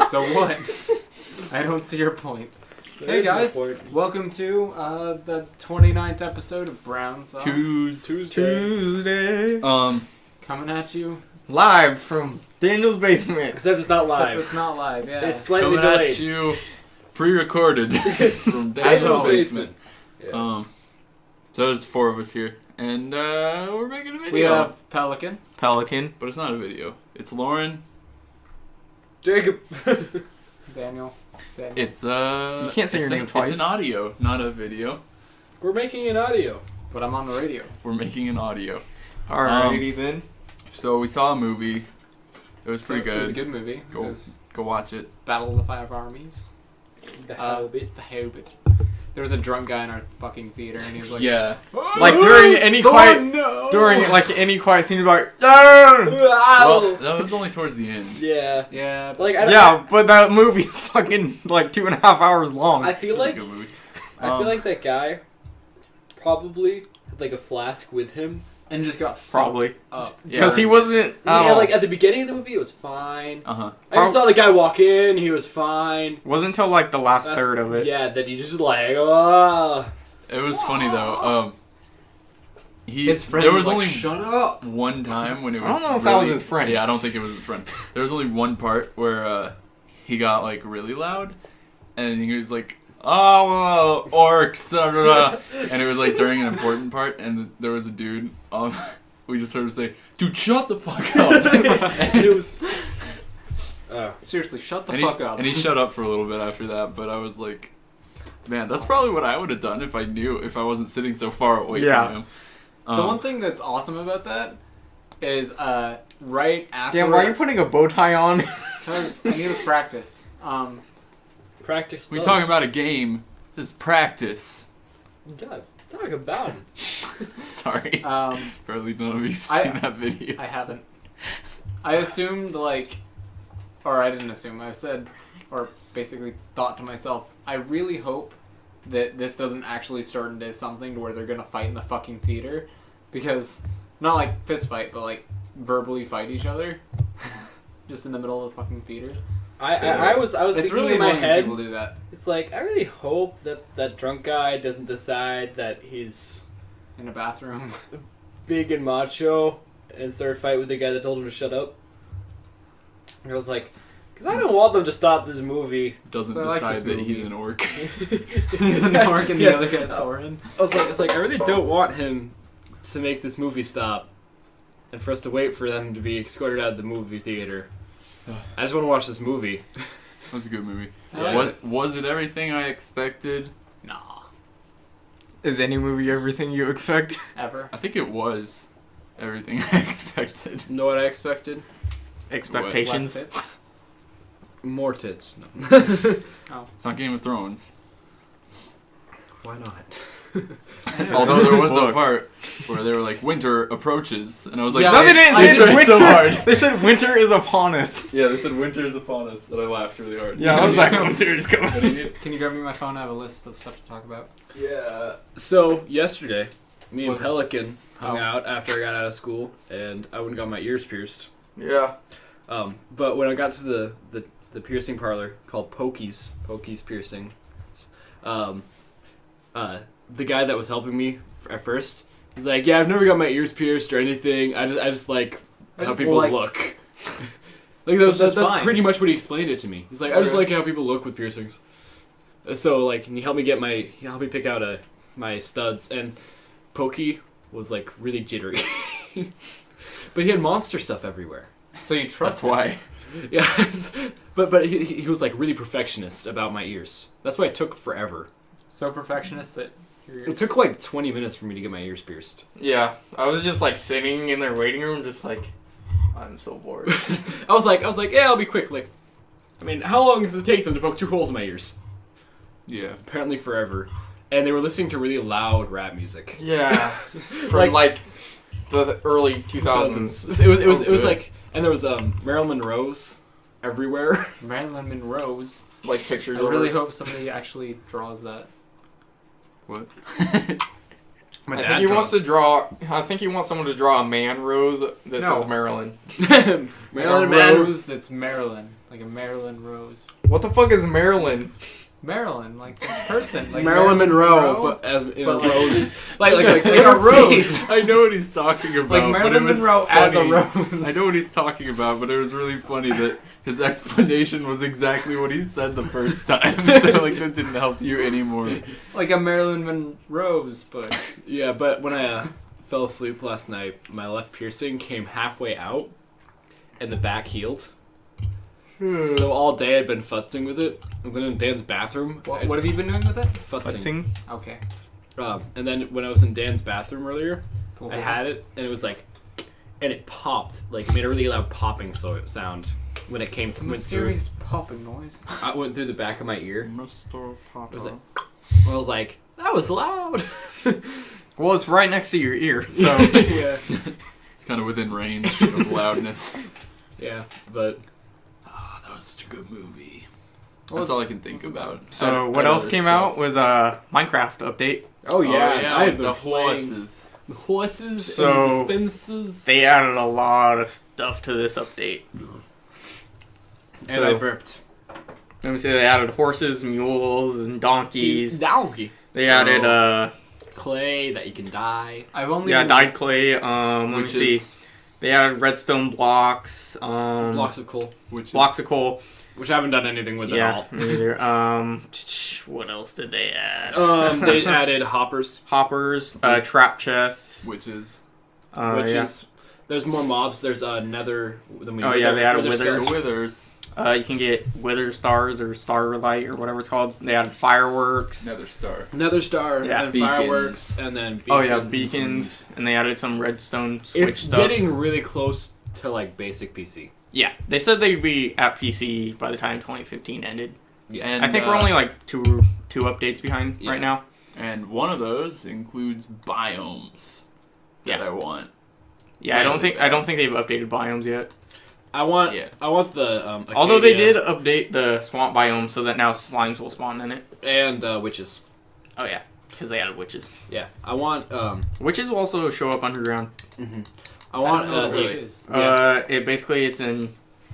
So what? I don't see your point. Hey guys, welcome to the 29th episode of Brown Sauce. Tuesday. Coming at you Live from Daniel's basement. Except it's not except live. it's not live, yeah. It's slightly Coming delayed. at you, pre-recorded from As Daniel's always. basement. Yeah. So there's four of us here, and we're making a video. We have Pelican. But it's not a video. It's Lauren. Jacob. Daniel. It's You can't say your name twice. It's an audio, not a video. We're making an audio. But I'm on the radio. We're making an audio. Alrighty then. So we saw a movie. It was pretty It was a good. good movie. Go- It was Go watch it. Battle of the Five Armies. The Hobbit. The Hobbit. There was a drunk guy in our fucking theater, and he was like, Yeah. Like during any quiet, no! during like any quiet scene, you'd be like, Well, that was only towards the end. Yeah. Yeah, Like, yeah, but that movie's fucking like 2.5 hours long. I It feel was like a good movie. I feel like that guy probably had like a flask with him. and just got Probably. up. Because he wasn't. Yeah, like at the beginning of the movie, it was fine. Uh-huh. I even saw the guy walk in. He was fine. wasn't until like the last That's- third of it. Yeah, that he just like, oh. It was funny though. His friend there was like, only shut up. one time when it was. I don't know if that was his friend. Yeah, I don't think it was his friend. There was only one part where he got like really loud, and he was like, "Oh, orcs!" da, da, da." And it was like during an important part, and there was a dude. We just heard him say, "Dude, shut the fuck up!" And it was. Seriously, shut the and fuck up. And he shut up for a little bit after that, but I was like, "Man, that's probably what I would have done if I wasn't sitting so far away Yeah. from him." The one thing that's awesome about that is right after. Damn, why are you putting a bow tie on? Because I need to practice. Practice. we talking about a game. This is practice. God, talk about it. Sorry. Probably none of you have I- seen that video. I haven't. I assumed or I didn't assume. I said, or basically thought to myself, I really hope that this doesn't actually start into something to where they're gonna fight in the fucking theater, because not like fist fight, but like verbally fight each other, just in the middle of the fucking theater. I was It's thinking really in my annoying when head. people do that. It's like I really hope that drunk guy doesn't decide that he's In a bathroom. big and macho and start a fight with the guy that told him to shut up. I was like, because I don't want them to stop this movie. Doesn't So I like decide this that he's movie. an orc. He's the Nork and the Yeah. other guy's Thorin. It's like I really don't want him to make this movie stop, and for us to wait for them to be escorted out of the movie theater. I just want to watch this movie. It was a good movie. I liked What was it? Everything I expected? Nah. Is any movie everything you expect? Ever. I think it was everything I expected. Know what I expected? Expectations. Less tits. More tits. No. It's not Game of Thrones. Why not? Although there was a Book. part where they were like, "Winter approaches," and I was like, Yeah, No, they didn't I say tried winter. so hard. They said winter is upon us. Yeah, they said winter is upon us, and I laughed really hard. Yeah, I was like, winter is coming. Can you grab me my phone? I have a list of stuff to talk about. Yeah. So yesterday, me and Was- Pelican hung Oh. out after I got out of school, and I went and got my ears pierced. Yeah. But when I got to the piercing parlor called Pokey's Piercing, the guy that was helping me at first, he's like, "Yeah, I've never got my ears pierced or anything. I just like I how just people like-" look." Like that's Which is that's fine. pretty much what he explained it to me. He's like, "I just Okay. like how people look with piercings." So like, can you help me get he helped me pick out my studs, and Pokey was like really jittery, but he had monster stuff everywhere. So you trust That's why. Yeah, but he was like really perfectionist about my ears. That's why it took forever. So perfectionist that It took like 20 minutes for me to get my ears pierced. Yeah. I was just like sitting in their waiting room, just like, I'm so bored. I was like, yeah, I'll be quick. Like, I mean, how long does it take them to poke 2 holes in my ears? Yeah. Apparently forever. And they were listening to really loud rap music. Yeah. From like the early 2000s. It was good. like, and there was Marilyn Monroe's everywhere. Marilyn Monroe's. Like pictures I of really her. hope somebody actually draws that. What? My I dad think he wants to draw. I think he wants someone to draw a man rose. This No. is Maryland. Like Maryland a man. rose that's Maryland. Like a Maryland rose. What the fuck is Maryland? Maryland, like a person. Like Marilyn Monroe, but as in But a like- rose. like a a rose. face. I know what he's talking about. Like but Marilyn it was Monroe as a funny. rose. I know what he's talking about, but it was really funny that his explanation was exactly what he said the first time. So like that didn't help you anymore. Like a Marilyn Monroe's, but Yeah, but when I fell asleep last night, my left piercing came halfway out, and the back healed. So all day I'd been futzing with it. And then in Dan's bathroom, what have you been doing with it? futzing. Okay. And then when I was in Dan's bathroom earlier, I had it, and it was like, and it popped, like made a really loud popping sound when it came a went through. mysterious popping noise. I went through the back of my ear. Mr. Papa. It was like, I was like, that was loud. Well, it's right next to your ear, so yeah, It's kind of within range of loudness. yeah, but Ah, that was such a good movie. What was- That's all I can think about. So what else came out was a Minecraft update. oh yeah, I have the been playing horses. the horses So, and the dispensers. They added a lot of stuff to this update. And So- I burped. Let me say they added horses, mules, and donkeys. Donkey. They So- added Clay that you can dye. I've only dyed clay. Let me Which see. is They added redstone blocks. Blocks of coal, which blocks is, of coal. which I haven't done anything with at Yeah, all. me neither. What else did they add? They added hoppers, Hoppers, trap chests. which is which Yeah. is there's more mobs. There's nether. Than we Oh, knew. yeah, they added Wither wither. the skulls. withers. You can get wither stars or starlight or whatever it's called. They added fireworks. Nether star. Nether star Yeah, and beacons. fireworks, and then beacons. Oh yeah, beacons, and they added some redstone switch It's stuff. getting really close to like basic PC. Yeah, they said they'd be at PC by the time 2015 ended. And, I think we're only like two updates behind Yeah. right now. And one of those includes biomes. That Yeah. I want. Yeah, I don't think bad. they've updated biomes yet. I want Yeah. the Although they Acadia did update the swamp biome so that now slimes will spawn in it. and witches. Oh yeah, because they added witches. Yeah, I want Witches will also show up underground. I want I don't know what the it is. Yeah. It's a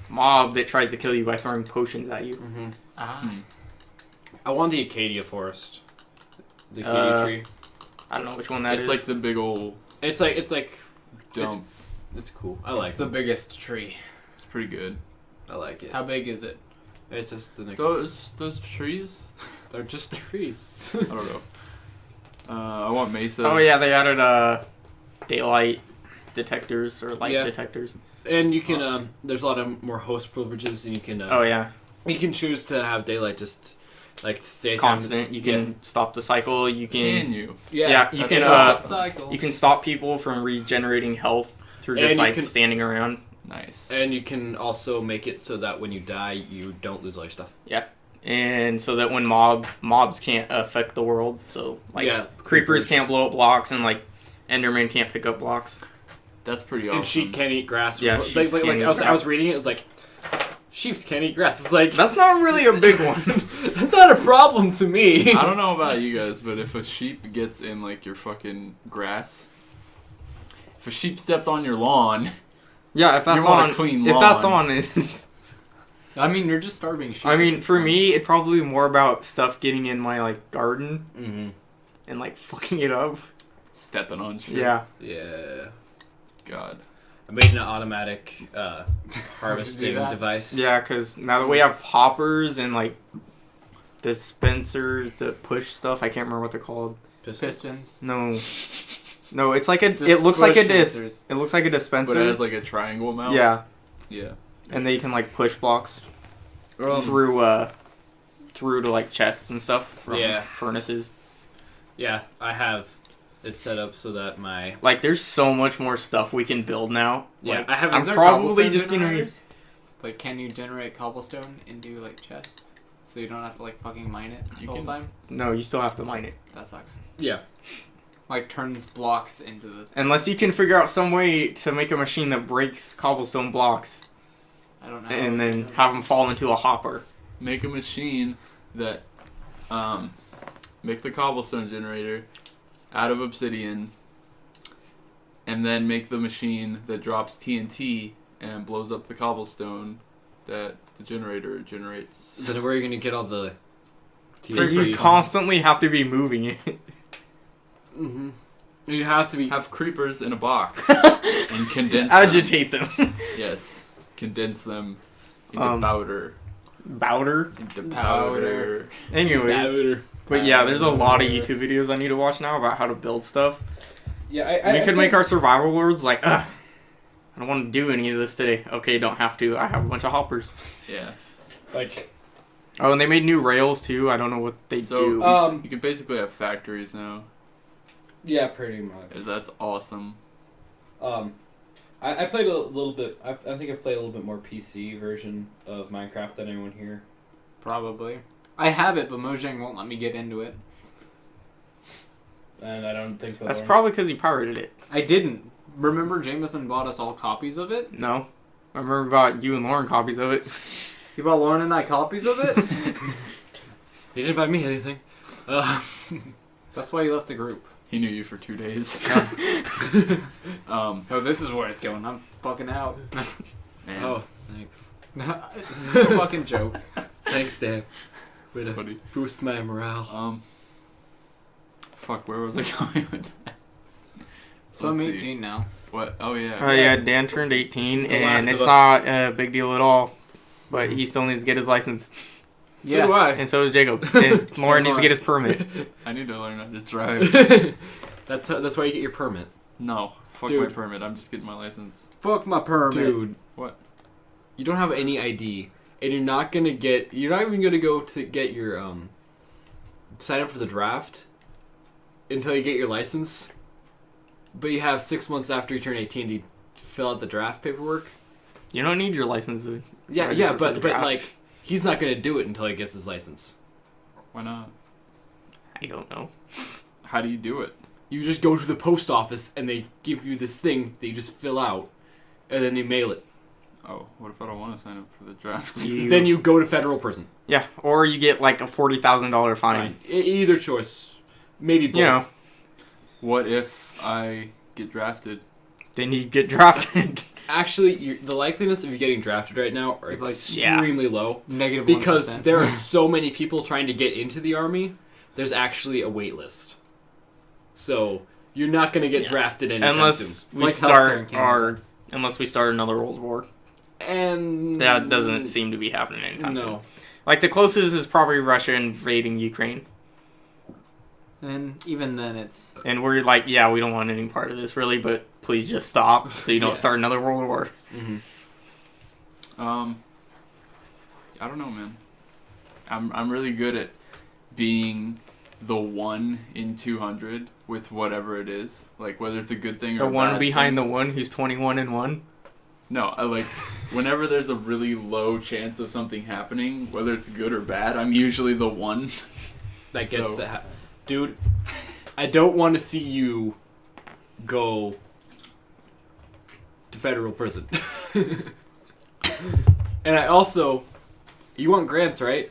mob that tries to kill you by throwing potions at you. Ah. I want the Acadia forest. The Acadia tree. I don't know which one that is. It's like the big old It's like dump. it's cool. I like It's the it. biggest tree. It's pretty good. I like it. How big is it? It's just an, Those trees? they're just trees. I don't know. I want mesas. Oh yeah, they added daylight detectors or light Yeah. detectors. And you can there's a lot of more host privileges, and you can Oh yeah, you can choose to have daylight just like stay constant. You can stop the cycle. You Can can you? yeah, you That's can just cycle. you can stop people from regenerating health through And just you like can- standing around. Nice. And you can also make it so that when you die, you don't lose all your stuff. And so that when mobs can't affect the world, so like Yeah, creepers can't blow up blocks and like Enderman can't pick up blocks. That's pretty awesome. And sheep can't eat grass. Yeah, Like, sheeps like, can't eat I was grass. reading it. It's like sheeps can't eat grass. It's like That's not really a big one. that's not a problem to me. I don't know about you guys, but if a sheep gets in like your fucking grass, if a sheep steps on your lawn, Yeah, if that's You want a on, clean if that's lawn. on, it's. I mean, you're just starving sheep. I mean, for me, it'd probably be more about stuff getting in my like garden Mm-hmm. and like fucking it up. stepping on shit. Yeah. Yeah. God. I made an automatic harvesting that? device. Yeah, because now that we have hoppers and like dispensers that push stuff, I can't remember what they're called. Pistons. No, it's like a. It looks like a Dispensers. It looks like a dispenser. But it has like a triangle mount. yeah, Yeah. and they can like push blocks Um, through to like chests and stuff from Yeah. furnaces. Yeah, I have it set up so that my Like, there's so much more stuff we can build now. yeah Like, I have I'm Is there probably cobblestone just gonna. generators? Like, can you generate cobblestone into like chests, so you don't have to like fucking mine it You the whole can. time? No, you still have to mine it. That sucks. yeah Like turns blocks into the. Unless you can figure out some way to make a machine that breaks cobblestone blocks I don't know. and then have them fall into a hopper. Make a machine that, make the cobblestone generator, out of obsidian, and then make the machine that drops TNT and blows up the cobblestone that the generator generates. Then where are you gonna get all the? You constantly have to be moving it. Mm-hmm. You have to be. Have creepers in a box and condense them. Agitate them. Yes, condense them into Powder. into powder. Anyways. But yeah, there's a lot of YouTube videos I need to watch now about how to build stuff. Yeah, We could make our survival worlds like, I don't want to do any of this today. Okay, don't have to. I have a bunch of hoppers. Yeah. like. Oh, and they made new rails too. I don't know what they So, do. You can basically have factories now. Yeah, pretty much. That's awesome. I played a little bit. I think I've played a little bit more PC version of Minecraft than anyone here. Probably. I have it, but Mojang won't let me get into it. And I don't think That's probably because you pirated it. I didn't. Remember Jameson bought us all copies of it? No. I remember about you and Lauren copies of it. You bought Lauren and I copies of it? He didn't buy me anything. That's why you left the group. He knew you for 2 days. Oh, this is where it's going. I'm fucking out. Man, Oh, thanks. Fucking joke. Thanks, Dan. Way that's to funny. boost my morale. Fuck, where was I going with that? So I'm Let's see. 18 now. What? Oh yeah. Oh yeah, Dan turned 18, The Last and of it's Us. not a big deal at all. But he still needs to get his license, So do I. and so does Jacob. And Lauren needs to get his permit. I need to learn how to drive. That's why you get your permit. No, fuck Dude. my permit. I'm just getting my license. Fuck my permit. Dude. What? You don't have any ID, and you're not even gonna go to get your sign up for the draft until you get your license. But you have 6 months after you turn 18 to fill out the draft paperwork. You don't need your license. To Yeah, register for but the draft. like he's not gonna do it until he gets his license. Why not? I don't know. How do you do it? You just go to the post office and they give you this thing that you just fill out, and then you mail it. Oh, what if I don't want to sign up for the draft? Then you go to federal prison. Yeah, or you get like a $40,000 fine. Either choice, maybe both. You know, What if I get drafted? then you get drafted. Actually, the likeliness of you getting drafted right now are It's like- extremely low Negative because 1%. there are so many people trying to get into the army. There's actually a wait list, so you're not going to get Yeah. drafted anytime unless soon. we like healthcare in start Canada. unless we start another world war. And That doesn't seem to be happening anytime soon. no. Like the closest is probably Russia invading Ukraine. And even then, it's... And we're like, yeah, we don't want any part of this really, but please just stop so you don't Yeah. start another world war. Mm-hmm. I don't know, man. I'm really good at being the 1 in 200 with whatever it is, like whether it's a good thing or The a one bad behind thing. the one who's 21 and 1. No, I like whenever there's a really low chance of something happening, whether it's good or bad. I'm usually the 1. That gets So- that. Dude, I don't want to see you go to federal prison. And I also, you want grants, right?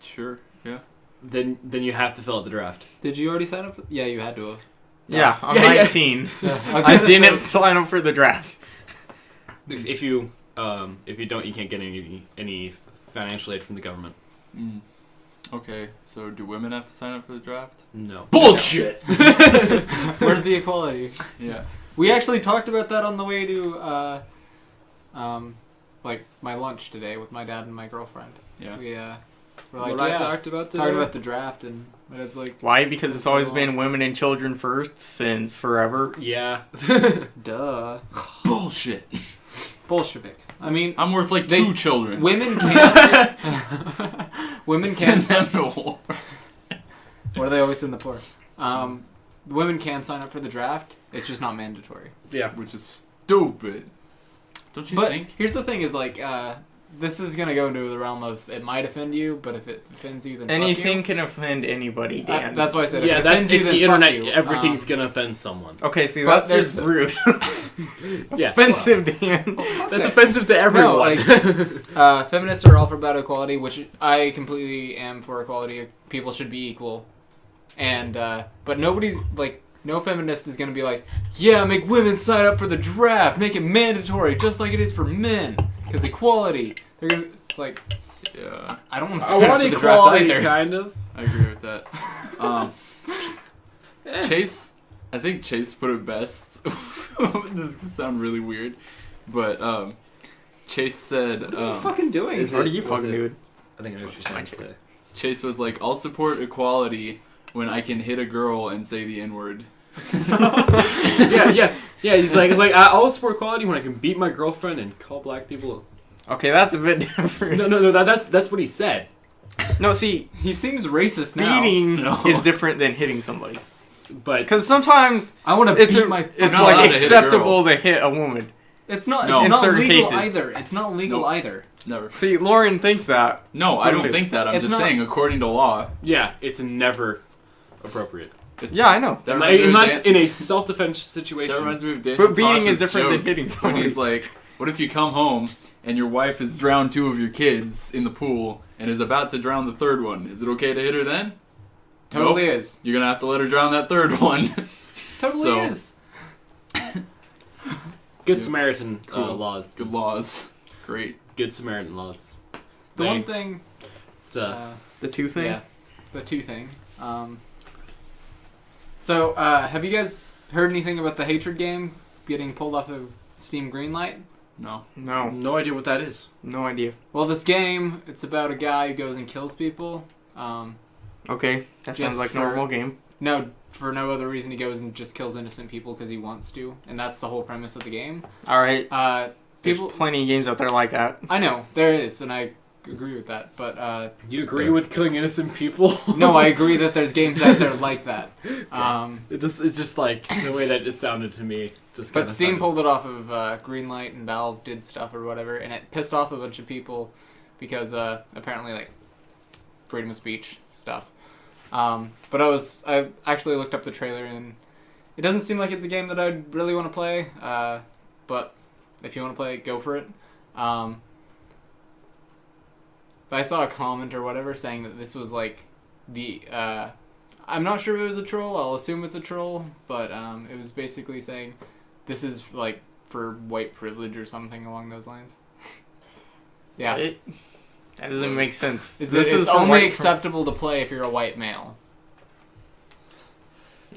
Sure. Yeah. Then you have to fill out the draft. Did you already sign up for... Yeah, you had to have. Yeah, I'm Yeah, yeah. 19. was I gonna didn't say- sign up for the draft. If you don't, you can't get any financial aid from the government. Mm. Okay. So do women have to sign up for the draft? No. Bullshit. Where's the equality? Yeah. We actually talked about that on the way to, like, my lunch today with my dad and my girlfriend. Yeah. We, we're like, What I yeah, talked about today? talking about the draft, and it's like... Why? Because it's always been women and children first since forever. Yeah. Duh. Bullshit. Bolsheviks. I mean, I'm worth like They- 2 children. women can't... women Send can't... them to war. What do they always send the poor? Women can sign up for the draft. It's just not mandatory. Yeah. Which is stupid. Don't you But think? here's the thing: is like, this is gonna go into the realm of it might offend you, but if it offends you, then fuck Anything you. can offend anybody, Dan. That's why I said Yeah, if it that's offends you, it's then the fuck internet. you. Everything's gonna offend someone. Okay, see, But that's just there's- rude. Yeah. Offensive, Dan. That's offensive to everyone. like, feminists are all for about equality, which I completely am for equality. People should be equal. and but nobody's like, no feminist is gonna be like, yeah, make women sign up for the draft, make it mandatory, just like it is for men, because equality. They're gonna. It's like, Yeah, I don't want to I sign up want for the draft equality, either. kind of. I agree with that. Chase, I think Chase put it best. This could sound really weird, but Chase said, What are you fucking doing? What are you fucking doing? I think I know what you're trying to say. Chase was like, I'll support equality when I can hit a girl and say the N-word. yeah. He's like I'll support equality when I can beat my girlfriend and call black people. Okay, that's a bit different. No. That's what he said. No, see, He seems racist now. beating No. is different than hitting somebody. But Because sometimes I want to it's beat my. it's not allowed like to hit a acceptable to hit a woman. It's not. No. It's In not certain legal cases. either. It's not legal Nope. either. Never. See, Lauren thinks that. No, I But don't it is. think that. I'm It's just not- saying, according to law. yeah, it's never appropriate. It's, Yeah, I know. That reminds me of Unless Dan- in a self-defense situation. That reminds me of Dan But beating Tosh's is different joke than hitting when somebody. he's like, what if you come home and your wife has drowned 2 of your kids in the pool and is about to drown the 3rd one? Is it okay to hit her then? Totally Nope. is. You're gonna have to let her drown that 3rd one. Totally So- is. Good Yeah. Samaritan Cool. laws. Good laws. Great. Good Samaritan laws. The one thing. It's, The two thing? Yeah, the two thing. So, have you guys heard anything about the Hatred game getting pulled off of Steam Greenlight? No. No. no idea what that is. No idea. Well, this game, it's about a guy who goes and kills people. Okay, that sounds Just like for- normal game. No, for no other reason, he goes and just kills innocent people because he wants to, and that's the whole premise of the game. Alright, there's People, plenty of games out there like that. I know there is, and I agree with that. But You agree with killing innocent people? no, I agree that there's games out there like that. It's just like the way that it sounded to me. Just But kinda Steam sounded- pulled it off of Greenlight, and Valve did stuff or whatever, and it pissed off a bunch of people because apparently like freedom of speech stuff. But I actually looked up the trailer, and it doesn't seem like it's a game that I'd really want to play. But if you want to play it, go for it. But I saw a comment or whatever saying that this was like the. I'm not sure if it was a troll. I'll assume it's a troll, but it was basically saying this is like for white privilege or something along those lines. Yeah. That doesn't make sense. This is for only white- acceptable to play if you're a white male.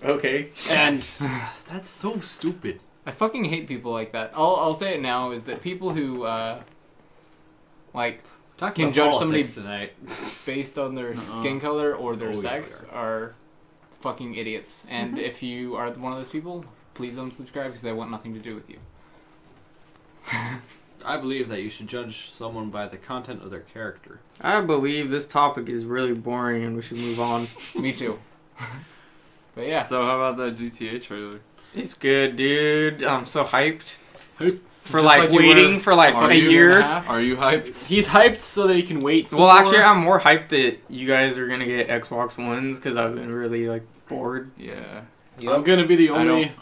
Okay. And that's so stupid. I fucking hate people like that. I'll say it now is that people who like Talking Can about judge politics somebody- tonight. based on their skin color or their Oh, yeah, sex we are fucking idiots. And if you are one of those people, please unsubscribe because I want nothing to do with you. I believe that you should judge someone by the content of their character. I believe this topic is really boring and we should move on. Me too. But yeah. So how about that GTA trailer? It's good, dude. I'm so hyped. Hype. For Just like, like you waiting were for like Are a you and a year. half. Are you hyped? He's hyped so that he can wait. some Well, actually, more. I'm more hyped that you guys are gonna get Xbox Ones because I've been really like bored. Yeah. I'm gonna be the I only.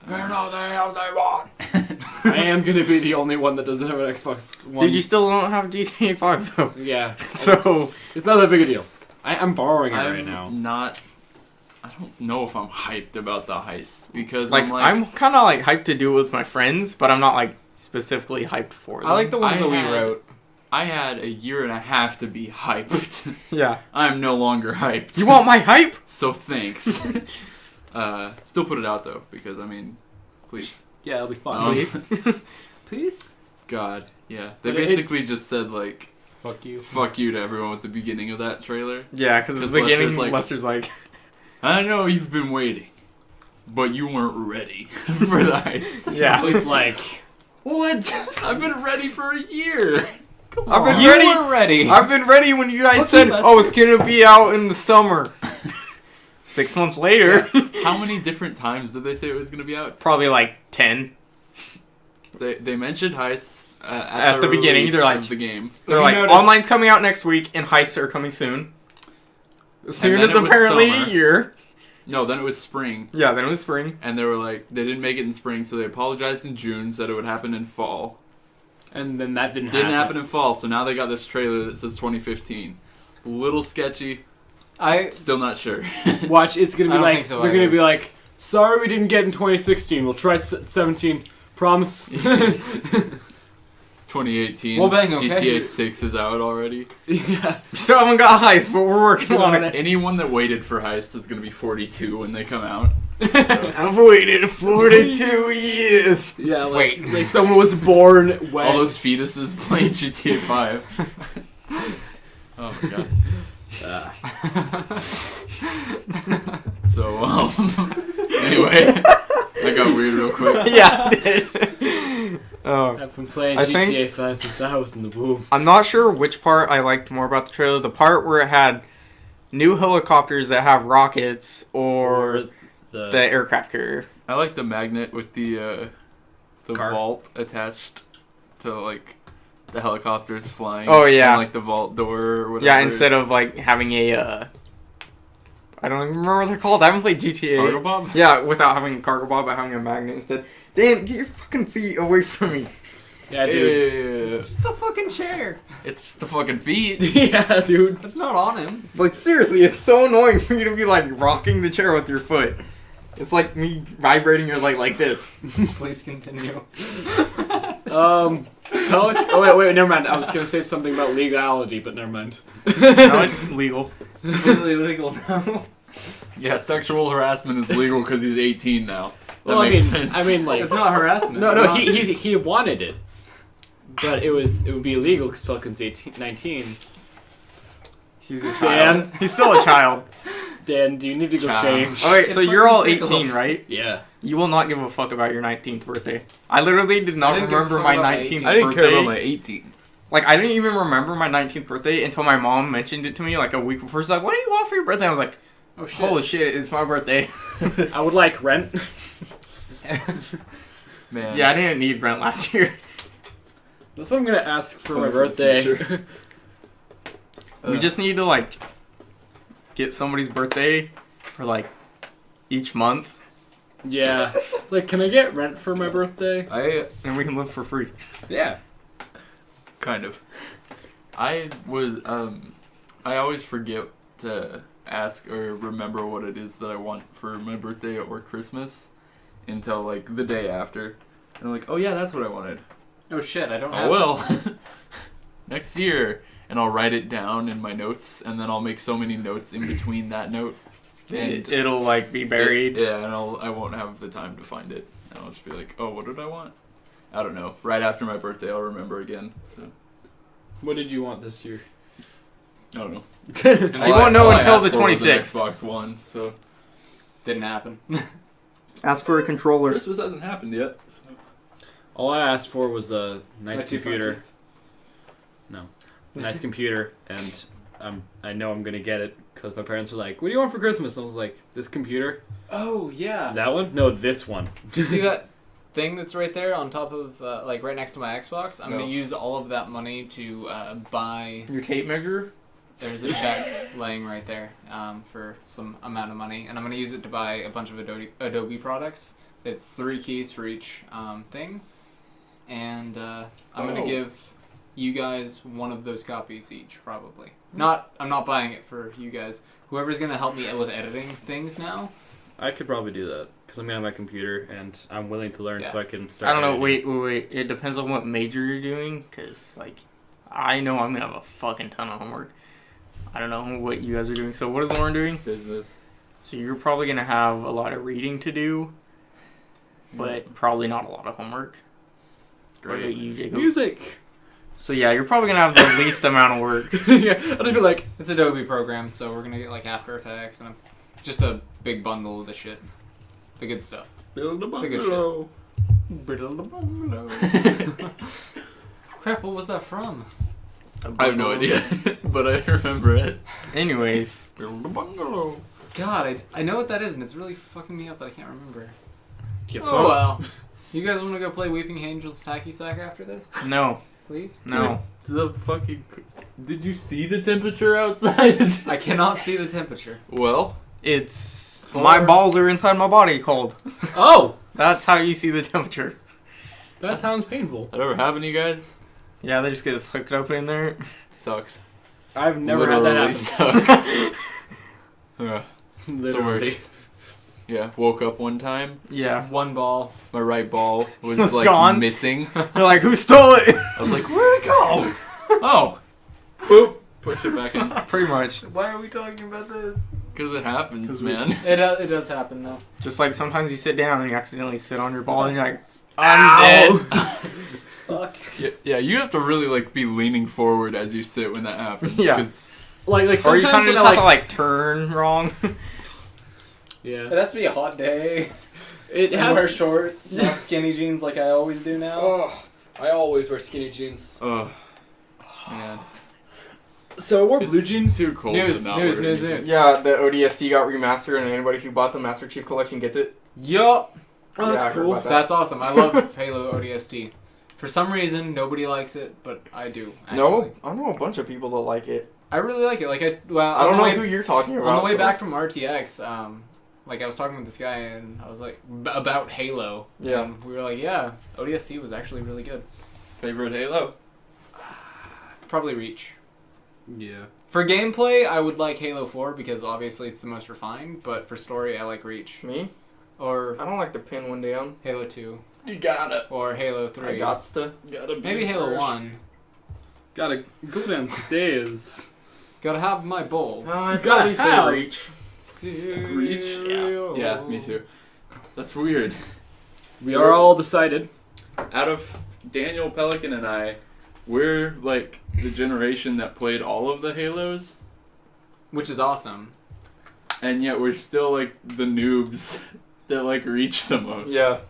They're not the hell they want. I am gonna be the only one that doesn't have an Xbox One. Dude, you still don't have GTA 5 though. Yeah, So it's not that big a deal. I'm borrowing it I'm right now. not. I don't know if I'm hyped about the heist because like I'm kind of like hyped to do it with my friends, but I'm not like specifically hyped for them. I like the ones I that we had- wrote. I had a year and a half to be hyped. Yeah. I'm no longer hyped. You want my hype? So thanks. Still put it out though because I mean, please. Yeah, it'll be fun. Please. Please. God, yeah. They But it's- basically just said like Fuck you. "fuck you" to everyone at the beginning of that trailer. Yeah, because at the Because Lester's beginning, like- Lester's like, I know you've been waiting, but you weren't ready for the heist. yeah. It's like What? I've been ready for a year. I've been You ready. were ready. I've been ready when you guys Fuck said, you, Lester. "Oh, it's gonna be out in the summer." 6 months later, How many different times did they say it was going to be out? probably like 10. They mentioned heists At the beginning, release they're like- of the game. They're you like, noticed- "Online's coming out next week, and heists are coming soon." Soon then as it was apparently summer. a year. No, then it was spring, Yeah, then it was spring. and they were like they didn't make it in spring, so they apologized in June, said it would happen in fall. and then that didn't Didn't happen in fall, so now they got this trailer that says 2015. A little sketchy. I Still not sure. Watch, it's gonna I be don't like think so they're either. gonna be like, sorry we didn't get in 2016. We'll try 17. Promise. 2018. Well, bang, okay. GTA 6 is out already. Yeah. We still haven't got Heist, but we're working on it. Anyone that waited for Heist is gonna be 42 when they come out. I've waited 42 years. Yeah. Like, Wait. like someone was born when. All those fetuses playing GTA 5. Oh my god. So, anyway, that got weird real quick. Yeah, it did. I've been playing I GTA think- 5 since I was in the womb. I'm not sure which part I liked more about the trailer. The part where it had new helicopters that have rockets or the aircraft carrier. I like the magnet with the Car. vault attached to like the helicopters flying. Oh, yeah. And, like the vault door or whatever. Yeah, instead of like having a I don't even remember what they're called. I haven't played GTA. Cargo Bob? Yeah, without having a cargo bob, but having a magnet instead. Dan, get your fucking feet away from me. Yeah, dude. Yeah. It's just a fucking chair. It's just the fucking feet. Yeah, dude. It's not on him. Like seriously, it's so annoying for you to be like rocking the chair with your foot. It's like me vibrating your leg like this. Please continue. Oh wait, never mind. I was gonna say something about legality, but never mind. No, it's legal. It's completely illegal now. Yeah, sexual harassment is legal because he's 18 now. That Well, makes sense. I mean, like, It's not harassment. no, he wanted it, but it would be illegal because Falcon's 19. He's a Dan? child. He's still a child. Dan, do you need to go Child. change? Alright, It so you're all fucking 18, tickles. right? Yeah. You will not give a fuck about your 19th birthday. I literally did I not didn't give a remember fuck my about my 19th 18th. I didn't birthday. care about my 18. Like, I didn't even remember my 19th birthday until my mom mentioned it to me like a week before. She's like, what do you want for your birthday? I was like, Oh shit. holy shit, it's my birthday. I would like rent. Man. Yeah, I didn't need rent last year. That's what I'm gonna ask for Plan my for the birthday. future. We just need to, like, get somebody's birthday for, like, each month, Yeah. It's like, can I get rent for my birthday? and we can live for free. Yeah. Kind of. I always forget to ask or remember what it is that I want for my birthday or Christmas until like the day after. And I'm like, oh yeah, that's what I wanted. Oh shit, I don't Oh have well. Next year. And I'll write it down in my notes, and then I'll make so many notes in between that note. And It'll, like, be buried. yeah, and I won't have the time to find it. And I'll just be like, oh, what did I want? I don't know. Right after my birthday, I'll remember again. So What did you want this year? I don't know. You won't know until the 26th. Xbox One. So Didn't happen. Ask for a controller. Christmas hasn't happened yet. So. All I asked for was a nice My 2.5. computer. No. Nice computer, and I know I'm gonna get it because my parents were like, "What do you want for Christmas?" I was like, "This computer." Oh yeah. That one? No, this one. Do you see that thing that's right there on top of, like, right next to my Xbox? I'm No. gonna use all of that money to buy. Your tape measure? There's a check laying right there for some amount of money, and I'm gonna use it to buy a bunch of Adobe products. It's 3 keys for each thing, and I'm gonna Oh. give you guys one of those copies each, probably. I'm not buying it for you guys. Whoever's gonna help me with editing things now. I could probably do that because I'm gonna have my computer and I'm willing to learn, Yeah. so I can start. I don't know. editing. Wait. It depends on what major you're doing, because, like, I know I'm going to have a fucking ton of homework. I don't know what you guys are doing. So what is Lauren doing? Business. So you're probably going to have a lot of reading to do, but probably not a lot of homework. What about Great. you, Jacob? Music. So yeah, you're probably going to have the least amount of work. Yeah, I'll just be like, It's Adobe programs, so we're gonna get like After Effects and just a big bundle of the shit, the good stuff. build a The good bungalow. Crap, what was that from? I have no idea, but I remember it. Anyways, Build a bungalow. God, I know what that is, and it's really fucking me up that I can't remember. Get Oh well. fucked. You guys want to go play Weeping Angels Tacky Sack after this, no. please? No. The fucking. Did you see the temperature outside? I cannot see the temperature. Well, It's... My balls are inside my body cold. Oh, That's how you see the temperature. that sounds painful. that ever happened to you guys? Yeah, they just get hooked up in there. Sucks. I've never Literally had that happen. sucks. It's the Literally. worst. Yeah, woke up one time. Yeah. One ball. My right ball was Was like gone. missing. You're like, who stole it? I was like, where'd it go? Oh. Boop. Push it back in. Pretty much. Why are we talking about this? Because it happens, 'Cause we- man. It does happen though. Just like sometimes you sit down and you accidentally sit on your ball and you're like, I'm ow. Fuck. Yeah, you have to really like be leaning forward as you sit when that happens. Yeah. 'cause- like Or you sometimes kind of when just I, have to like turn wrong. yeah. It has to be a hot day. It And has. wear shorts, not skinny jeans like I always do now. Oh, I always wear skinny jeans. Oh. Man. So I wore It's blue jeans. too cold News, to not news, wear news, anything. news. Yeah, the ODST got remastered, and anybody who bought the Master Chief Collection gets it. Yup. Oh, Yeah, that's I heard cool. about that. That's awesome. I love Halo ODST. For some reason, nobody likes it, but I do. Actually. No, I know a bunch of people that like it. I really like it. Like I I don't know who you're talking about. On the way so- back from RTX, like I was talking with this guy and I was like about Halo. Yeah. And we were like, yeah, ODST was actually really good. Favorite Halo? Probably Reach. Yeah. For gameplay, I would like Halo 4 because obviously it's the most refined, but for story, I like Reach. Me? Or I don't like to pin one down. Halo 2. You gotta. Or Halo 3. I gots to. Gotta be Maybe Halo first. 1. Gotta go downstairs. Gotta have my bowl. I'd gotta probably say have- Reach. Cereal. Yeah, me too. That's weird. We are all decided. Out of Daniel Pelican and I, we're like the generation that played all of the Halos, Which is awesome. and yet we're still like the noobs that like reach the most. Yeah.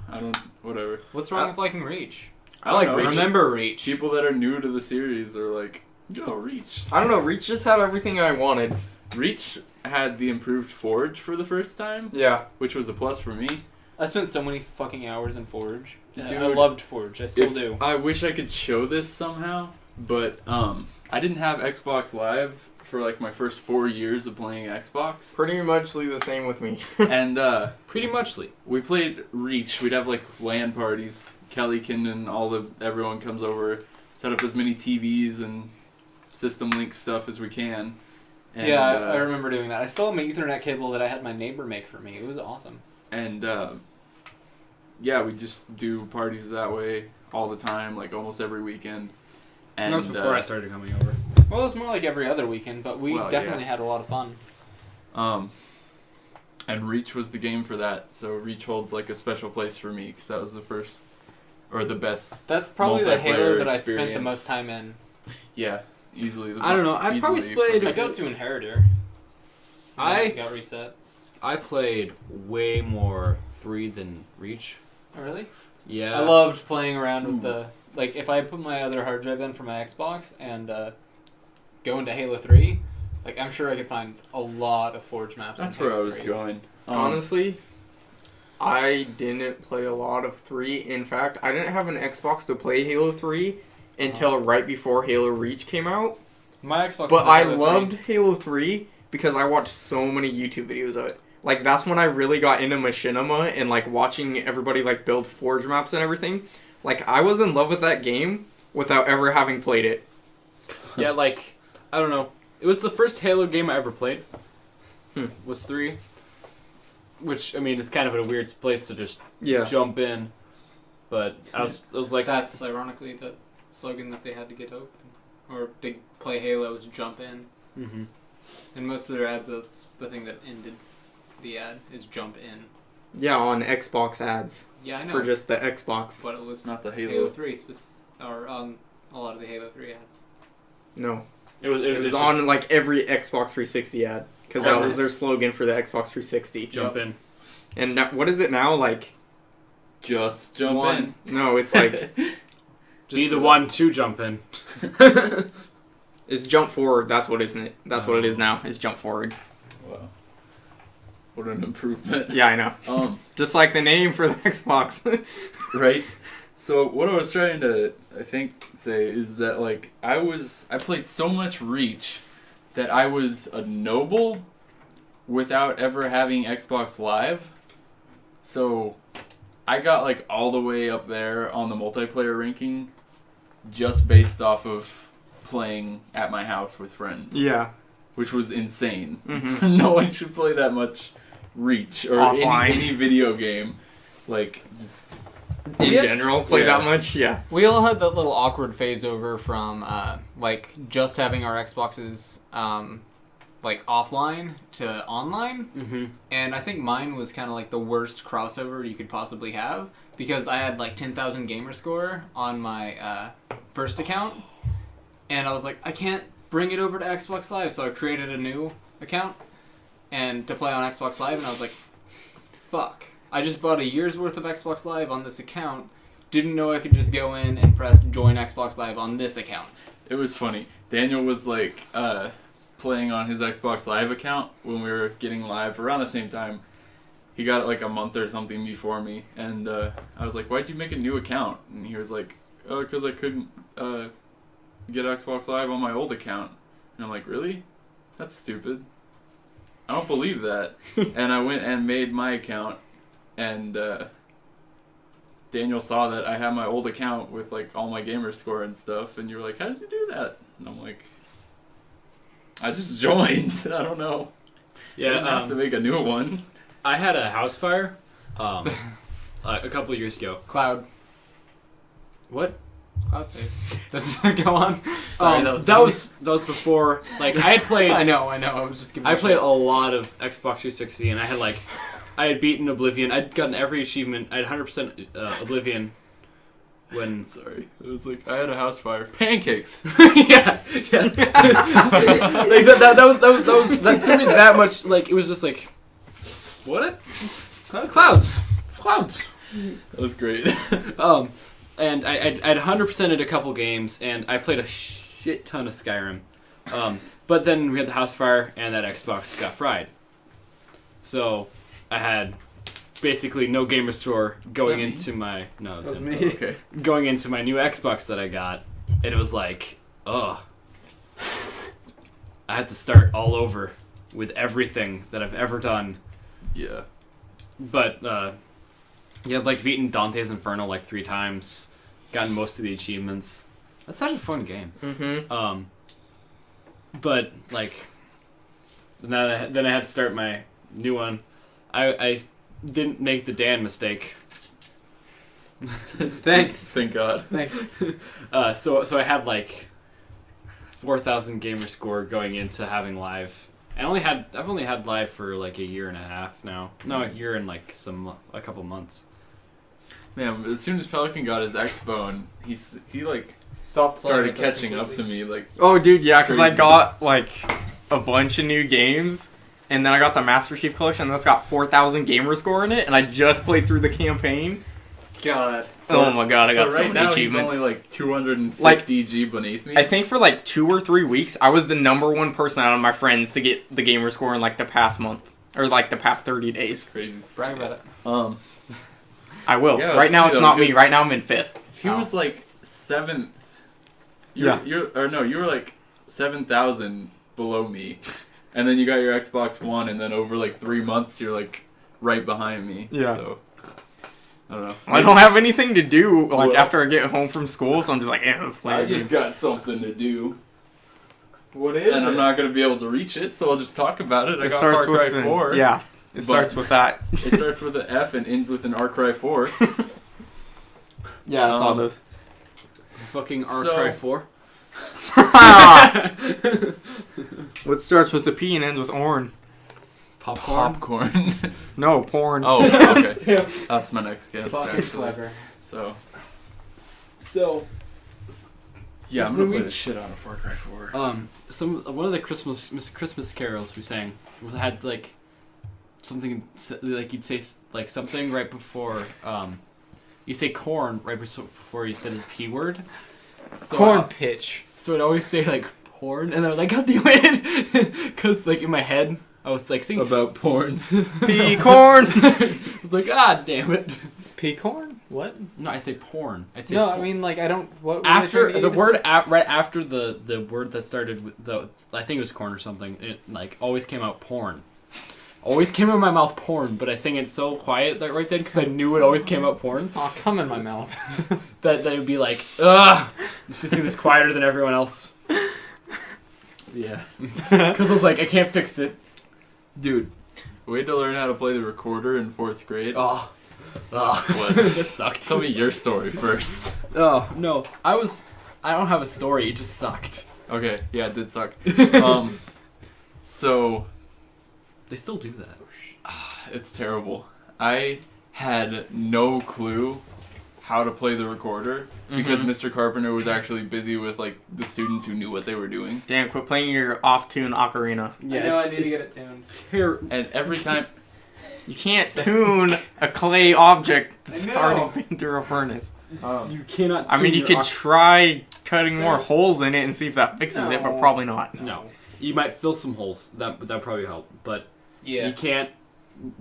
I don't. Whatever. What's wrong with liking Reach? I like don't know, Reach. Remember Reach. People that are new to the series are like, yo, Reach. I don't know. Reach just had everything I wanted. Reach had the improved Forge for the first time, Yeah. which was a plus for me. I spent so many fucking hours in Forge. Dude, I loved Forge. I still If- do. I wish I could show this somehow, but I didn't have Xbox Live for like my first 4 years of playing Xbox, Pretty much the same with me. and Pretty muchly. we played Reach. We'd have like LAN parties. Kelly and everyone comes over, set up as many TVs and system link stuff as we can. And, Yeah, I remember doing that. I still have my Ethernet cable that I had my neighbor make for me. It was awesome. And yeah, we just do parties that way all the time, like almost every weekend. And that was before I started coming over. Well, it was more like every other weekend, but we Well, definitely yeah. had a lot of fun. And Reach was the game for that. So Reach holds like a special place for me because that was the first or the best. That's probably the Halo multiplayer that I spent the experience. most time in. Yeah, easily. I don't know, I probably easily played- for- I got to Inheritor. I got reset. I played way more 3 than Reach. Oh, really? Yeah. I loved playing around with Ooh. the... Like, if I put my other hard drive in for my Xbox and go into Halo 3, like, I'm sure I could find a lot of Forge maps. in That's where I Halo was 3. going. Honestly, I didn't play a lot of 3. In fact, I didn't have an Xbox to play Halo 3 until right before Halo Reach came out. My Xbox But was a I Halo 3. loved Halo 3 because I watched so many YouTube videos of it. Like, that's when I really got into machinima and, like, watching everybody, like, build Forge maps and everything. Like, I was in love with that game without ever having played it. Yeah, like, I don't know. It was the first Halo game I ever played. Was 3. Which, I mean, it's kind of a weird place to just Yeah. jump in. But I was like, That's ironically the slogan that they had to get open. Or to play Halo was jump in. mm-hmm. And most of their ads, that's the thing that ended the ad, is jump in. Yeah, on Xbox ads. Yeah, I know. For just the Xbox. But it was Not the Halo Halo. 3, or on a lot of the Halo 3 ads. No. It was It was on, like, every Xbox 360 ad. Because that was their slogan for the Xbox 360. jump in. And now, what is it now? Like, Just jump One. no, it's like, Be the one to jump in. it's jump forward. That's what isn't it? That's what it is now. Is jump forward. Wow. What an improvement. Yeah, I know. Just like the name for the Xbox. Right? So what I was trying to, I think, say is that like I played so much Reach that I was a noble without ever having Xbox Live. So I got like all the way up there on the multiplayer ranking just based off of playing at my house with friends. Yeah. which was insane. Mhm. No one should play that much Reach or Offline. any video game. Like, just In Yeah. general, play Yeah. that much. Yeah. We all had that little awkward phase over from like just having our Xboxes like offline to online, Mm-hmm. and I think mine was kind of like the worst crossover you could possibly have because I had like 10,000 gamer score on my first account, and I was like, I can't bring it over to Xbox Live, so I created a new account and to play on Xbox Live, and I was like, fuck. I just bought a year's worth of Xbox Live on this account. Didn't know I could just go in and press join Xbox Live on this account. it was funny. Daniel was like playing on his Xbox Live account when we were getting live around the same time. He got it like a month or something before me, and I was like, "Why'd you make a new account?" And he was like, "Oh, because I couldn't get Xbox Live on my old account." And I'm like, "Really? That's stupid. I don't believe that." And I went and made my account, and Daniel saw that I had my old account with like all my gamer score and stuff, and you were like, "How did you do that?" And I'm like, "I just joined. I don't know. I didn't have to make a new one." I had a house fire a couple years ago. Cloud. What? Cloud saves. Just go on. Sorry, that funny. was before. Like I had played. I know. I was just giving. I you played shit. a lot of Xbox 360, and I had beaten Oblivion. I'd gotten every achievement. I had 100% Oblivion. When Sorry, it was like I had a house fire. Pancakes. yeah. like that threw me that much. Like it was just like, what? Clouds. That was great. And I'd 100%ed a couple games, and I played a shit ton of Skyrim. But then we had the house fire, and that Xbox got fried. So I had basically no gamer store going me? into my no, it was him. Okay. Going into my new Xbox that I got, and it was like, ugh. I had to start all over with everything that I've ever done. Yeah. But yeah, like beaten Dante's Inferno like 3 times, gotten most of the achievements. That's such a fun game. Mm-hmm. But like, then I had to start my new one. I didn't make the Dan mistake. Thanks. Thank God. Thanks. So I had like 4,000 gamer score going into having live. I've only had live for like a year and a half now. No, a year and like a couple months. Man, as soon as Pelican got his X-Bone, he like Stop. started catching up to me. Like, Oh, dude, yeah, because I Crazy. got like a bunch of new games, and then I got the Master Chief Collection that's got 4,000 gamer score in it, and I just played through the campaign. God. Oh my god, I got so right many now achievements. he's only like 250 Like, G beneath me. I think for like 2 or 3 weeks, I was the #1 person out of my friends to get the gamer score in like the past month or like the past 30 days. Crazy. Brag about it. I will. Yeah, it's right now, funny it's though, not me. because- Right now, I'm in 5th. He Oh. was like 7th. Yeah. You were like 7,000 below me, and then you got your Xbox One, and then over like 3 months, you're like right behind me. Yeah. So I don't know. I don't have anything to do like Well- after I get home from school, so I'm just like, let's play I a game. just got something to do, What is and I'm not gonna be able to reach it, so I'll just talk about it. I It got starts Far Cry with 4. yeah. It starts with that. It starts with an F and ends with an Far Cry 4. Yeah, I saw Um, those. Fucking So- Cry 4. What starts with a P and ends with Orn? Popcorn. Popcorn. No, porn. Oh, okay. That's my next guess. Fucking actually. clever. So So yeah, I'm When gonna play we- the shit out of Far Cry 4. one of the Christmas carols we sang had like something like you'd say like something right before you say corn right before you said the P word. So, Corn pitch. So I'd always say like porn, and I was like, God damn it, because like in my head I was like singing. About porn. Pea corn. I was like, God damn it. Pea corn? What? No, I say porn. I'd say No, porn. I mean like I don't. What After the word right after the word that started with the I think it was corn or something. It like always came out porn. Always came out of my mouth porn, but I sang it so quiet that right then because I knew it always came out porn Oh, come in my mouth. that it would be like ugh. Let's just sing this quieter than everyone else. Yeah. Because I was like, I can't fix it. Dude, we had to learn how to play the recorder in 4th grade. Oh. What? This sucked. Tell me your story first. Oh, no. I don't have a story. It just sucked. Okay, yeah, it did suck. So They still do that. it's terrible. I had no clue how to play the recorder because Mr. Carpenter was actually busy with like the students who knew what they were doing. Dan, quit playing your off-tune ocarina. I know I need to get it tuned. And every time You can't tune a clay object that's I know. already been through a furnace. You cannot. I mean, you tune could your try cutting more There's- holes in it and see if that fixes it, but No. probably not. No, you might fill some holes. That probably help, but Yeah. you can't.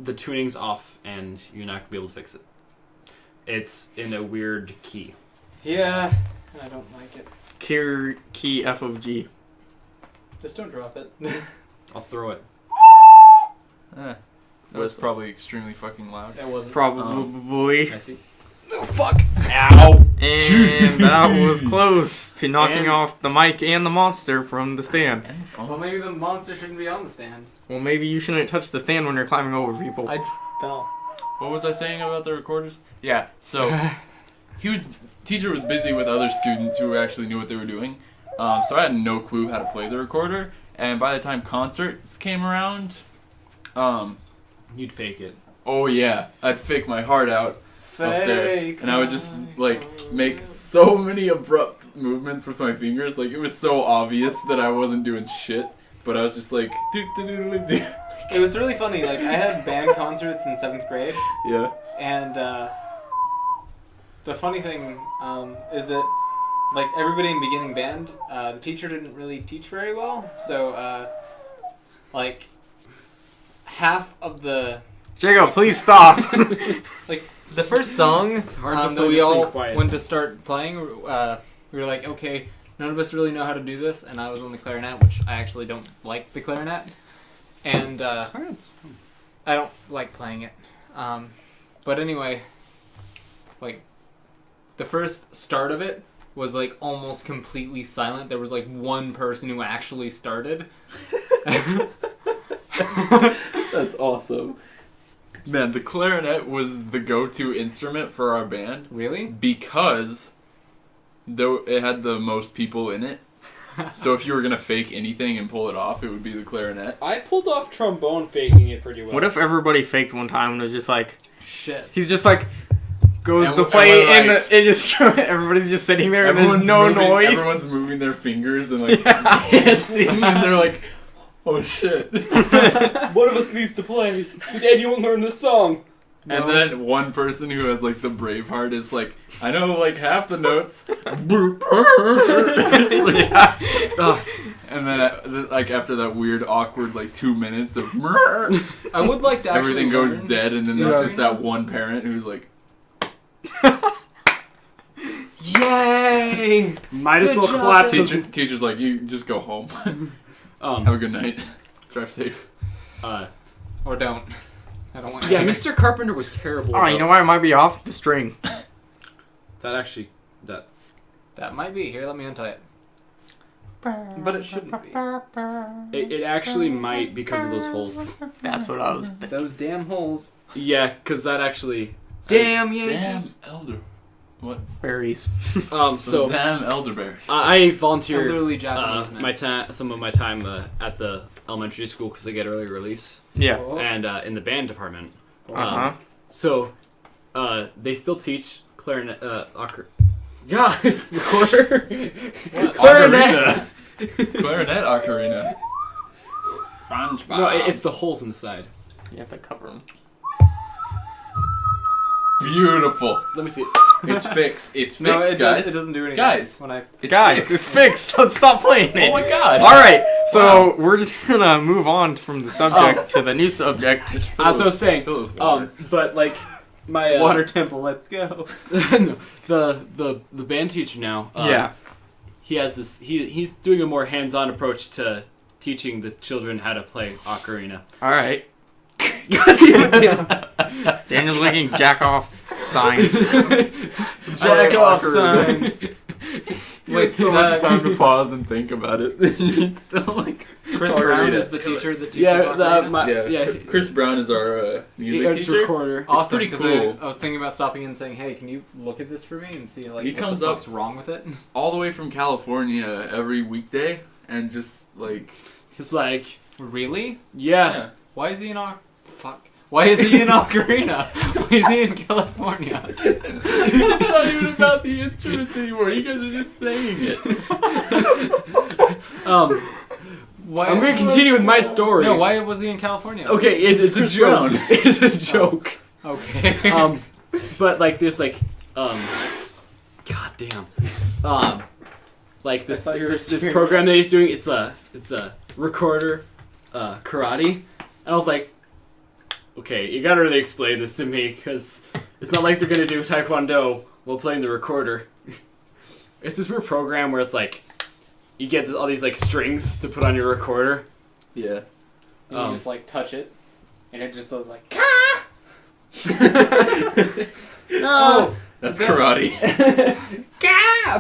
The tuning's off, and you're not gonna be able to fix it. It's in a weird key. Yeah. I don't like it. Key F of G. Just don't drop it. I'll throw it. that was probably extremely fucking loud. It wasn't. Probably. I see. Oh, fuck. Ow! And that was close to knocking And- off the mic and the monster from the stand. And the phone. Well, maybe the monster shouldn't be on the stand. Well, maybe you shouldn't touch the stand when you're climbing over people. I fell. What was I saying about the recorders? Yeah, so teacher was busy with other students who actually knew what they were doing. So I had no clue how to play the recorder. And by the time concerts came around, You'd fake it. oh yeah, I'd fake my heart out up there. Fake And I would just like make so many abrupt movements with my fingers. Like it was so obvious that I wasn't doing shit. But I was just like, do. It was really funny. Like, I had band concerts in 7th grade, Yeah. and the funny thing is that, like, everybody in beginning band, the teacher didn't really teach very well. So, like, half of the Jacob, please stop. the first song hard to that play we this thing all quiet. went to start playing, we were like, okay, none of us really know how to do this, and I was on the clarinet, which I actually don't like the clarinet, and I don't like playing it. But anyway, like, the first start of it was like almost completely silent. There was like one person who actually started. That's awesome. Man, the clarinet was the go-to instrument for our band Really? because though it had the most people in it. So if you were gonna fake anything and pull it off, it would be the clarinet. I pulled off trombone faking it pretty well. What if everybody faked one time and was just like, Shit. he's just like, goes And to we're play like- and it just, everybody's just sitting there and there's no noise. Everyone's moving their fingers and like Yeah. dancing, and they're like, "Oh shit!" One of us needs to play. Did anyone learn this song? And then one person who has like the brave heart is like, "I know like half the notes." It's like, Ugh. and then like after that weird awkward like 2 minutes of I would like to actually everything goes learn- dead, and then Yeah. there's just that one parent who's like, Yay! Might as Good well job, clap. teacher's like, "You just go home. Have Um, a good night. Drive safe." Or don't. I don't want yeah, Mr. Carpenter was terrible. Oh, you know what? It might be off the string. That actually, that. That might be. Here, let me untie it. But it shouldn't be. It actually might because of those holes. That's what I was thinking. Those damn holes. Yeah, because that actually. Damn Damn Yankees. elder. What? Berries. So So damn elderberry. I volunteered Elderly Japanese man. some of my time at the elementary school because I get early release Yeah. Oh. and in the band department. Uh-huh. So they still teach clarinet. Yeah, recorder. Ocarina. Clarinet ocarina. SpongeBob. No, it's the holes in the side. You have to cover them. Beautiful. Let me see. It's fixed. It's fixed, No, guys. it doesn't do anything. Guys. When I It's Guys, fixed. it's fixed. Let's stop playing it. Oh my god. All right, so we're just gonna move on from the subject to the new subject. Just fill As I it was saying, fill it with water. but like my water temple, let's go. no, the band teacher now. Yeah. He has this. He's doing a more hands-on approach to teaching the children how to play ocarina. All right. Daniel's making jack off signs. Jack off awkward. signs. Wait, so much time to pause and think about it. It's still like Chris hard Brown to is the teacher that teaches Yeah, ocarina. yeah. Chris Brown is our music It's teacher. recorder. Awesome, pretty 'cause cool. I was thinking about stopping in and saying, "Hey, can you look at this for me and see like He what comes the up- fuck's wrong with it?" All the way from California every weekday, and just like It's like, Really? yeah. Why is he in Fuck. Why is he in Ocarina? Why is he in California? it's not even about the instruments anymore. You guys are just saying it. Why? I'm going to continue with my story. No, why was he in California? Okay, it's a Chris joke. Brown. It's a joke. Okay. But like there's like god damn like this I thought you were there's this serious. program that he's doing. It's a recorder karate, and I was like, okay, you gotta really explain this to me because it's not like they're gonna do taekwondo while playing the recorder. It's this weird program where it's like you get all these like strings to put on your recorder. Yeah. And you just like touch it, and it just goes like. No. That's karate.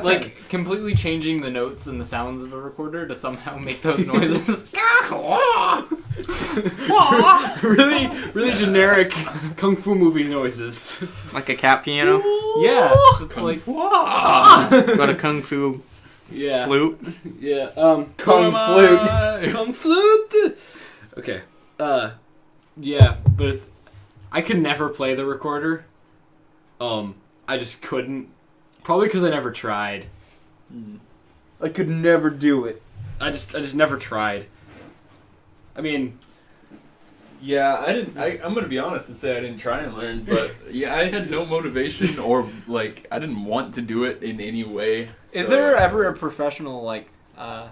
Like completely changing the notes and the sounds of a recorder to somehow make those noises. really, really generic kung fu movie noises. Like a cat piano. Yeah, it's Kung like fu. Got a kung fu Yeah. flute. Yeah. Kung flute. Kung flute. Okay. Yeah, but it's. I could never play the recorder. I just couldn't. Probably because I never tried. I could never do it. I just never tried. I mean, Yeah, I didn't. I'm gonna be honest and say I didn't try and learn, but yeah, I had no motivation or like I didn't want to do it in any way. Is so- there ever a professional like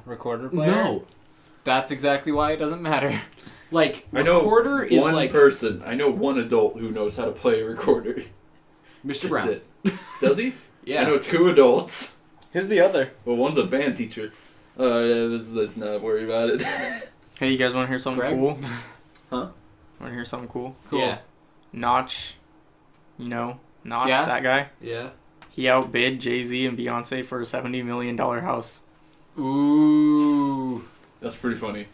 recorder player? no. That's exactly why it doesn't matter. Like, I know recorder is one like person. I know one adult who knows how to play a recorder. Mr. That's Brown. it. Does he? Yeah. I know 2 adults. Who's the other? Well, one's a band teacher. Not worry about it. Hey, you guys want to hear something Greg? cool? Huh? Want to hear something cool? Cool. Yeah. Notch. You know, Notch, Yeah? that guy. Yeah. He outbid Jay-Z and Beyonce for a $70 million house. Ooh. That's pretty funny.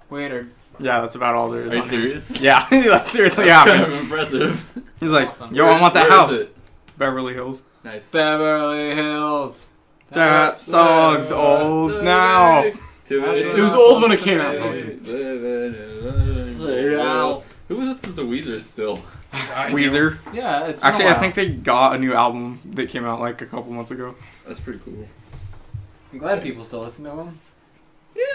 Wait, or Yeah, that's about all there is Are you on him. serious? Yeah, that's seriously That's kind happened. of impressive. He's like, Awesome. yo, I want that Where house. is it? Beverly Hills. Nice. Beverly Hills. That song's old now. It was old when it came out. Who listens to Weezer still? Weezer. Yeah, it's been a Actually, I while. think they got a new album that came out like a couple months ago. That's pretty cool. I'm glad people still listen to him.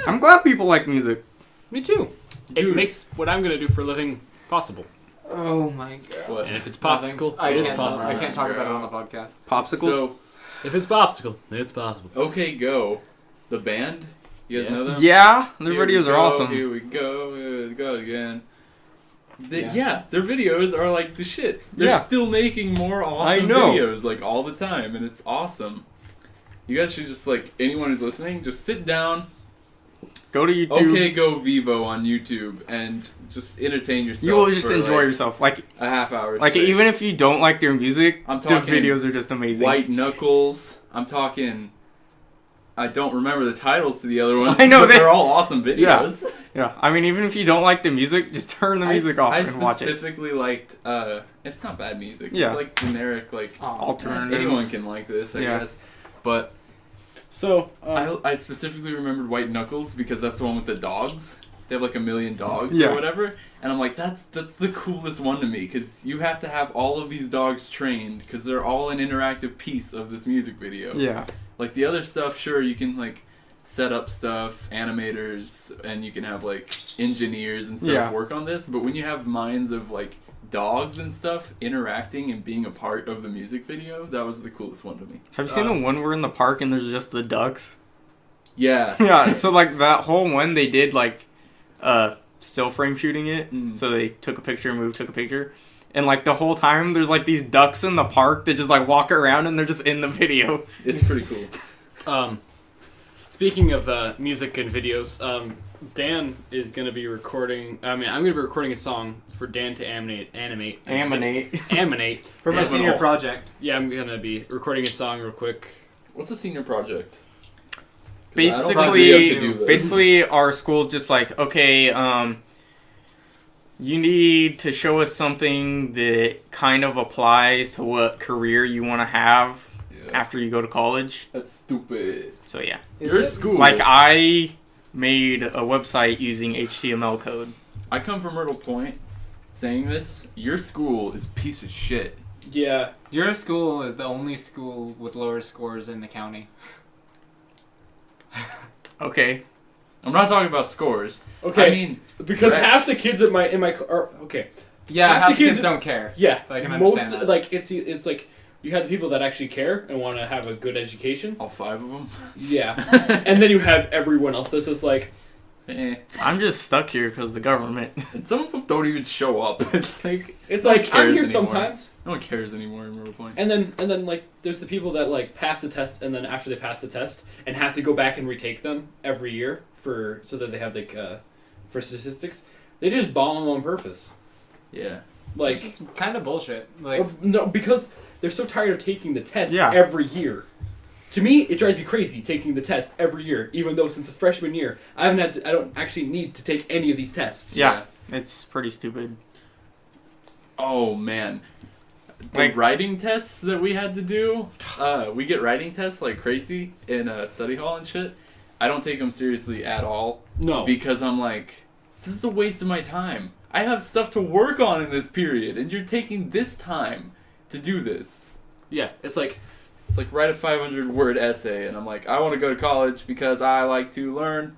I'm glad people like music. Me too. It Dude. makes what I'm gonna do for a living possible. Oh my god. What? And if it's Nothing. popsicle, I it's can't. possible. I can't talk about it on the podcast. Popsicles? So, If it's popsicle, it's possible. OK Go, the band. You guys Yeah. know them? yeah, their Here we videos are go, awesome. Here we go again. Yeah. Yeah, their videos are like the shit. They're Yeah. still making more awesome I know. videos like all the time, and it's awesome. You guys should just like anyone who's listening, just sit down. Go to YouTube. OK Go Vivo on YouTube and just entertain yourself. You will just for, enjoy like, yourself. Like a half hour. like straight. even if you don't like their music, I'm the talking videos are just amazing. White Knuckles. I'm talking. I don't remember the titles to the other ones. I know, but they- they're all awesome videos. Yeah, I mean even if you don't like the music, just turn the music off I and watch it. specifically liked. It's not bad music. Yeah. It's like generic. Like Alternative. anyone can like this, I Yeah. guess. But So, I specifically remembered White Knuckles because that's the one with the dogs. They have like 1 million dogs Yeah. or whatever, and I'm like, that's the coolest one to me because you have to have all of these dogs trained because they're all an interactive piece of this music video. Yeah. Like the other stuff, sure, you can like set up stuff, animators, and you can have like engineers and stuff Yeah. work on this. But when you have minds of like dogs and stuff interacting and being a part of the music video, that was the coolest one to me. Have you seen the one where in the park and there's just the ducks? Yeah. Yeah, so like that whole one they did like still frame shooting it. Mm. So they took a picture, moved, took a picture. And like the whole time there's like these ducks in the park that just like walk around and they're just in the video. It's pretty cool. Speaking of music and videos, Dan is gonna be recording. I'm gonna be recording a song for Dan to animate. For my Yeah, senior but- project. Yeah, I'm gonna be recording a song real quick. What's a senior project? 'Cause I don't think we have Basically, to do this. basically, our school just like, okay, you need to show us something that kind of applies to what career you want to have Yeah. after you go to college. That's stupid. So yeah, Your school. like I made a website using HTML code. I come from Myrtle Point. Saying this, your school is a piece of shit. Yeah. Your school is the only school with lower scores in the county. Okay, I'm not talking about scores. Okay. I mean, Because Rex. half the kids in my are okay. Yeah, Half half the the kids kids- don't care. Yeah. I can most understand that. like it's like you have the people that actually care and want to have a good education. all 5 of them. Yeah. And then you have everyone else that's just like, Eh. I'm just stuck here because the government. And some of them don't even show up. It's like it's no one like I'm cares here anymore. sometimes. No one cares anymore in Myrtle Point. And then like there's the people that like pass the test and then after they pass the test and have to go back and retake them every year for so that they have like for statistics. They just bomb them on purpose. Yeah. Like It's just kind of bullshit. Like, no, because they're so tired of taking the test Yeah. every year. To me, it drives me crazy taking the test every year, even though since the freshman year, I don't actually need to take any of these tests. Yeah. It's pretty stupid. Oh man. The Like- writing tests that we had to do, we get writing tests like crazy in study hall and shit. I don't take them seriously at all No. because I'm like, this is a waste of my time. I have stuff to work on in this period, and you're taking this time to do this. Yeah, it's like It's like write a 500-word essay, and I'm like, I want to go to college because I like to learn.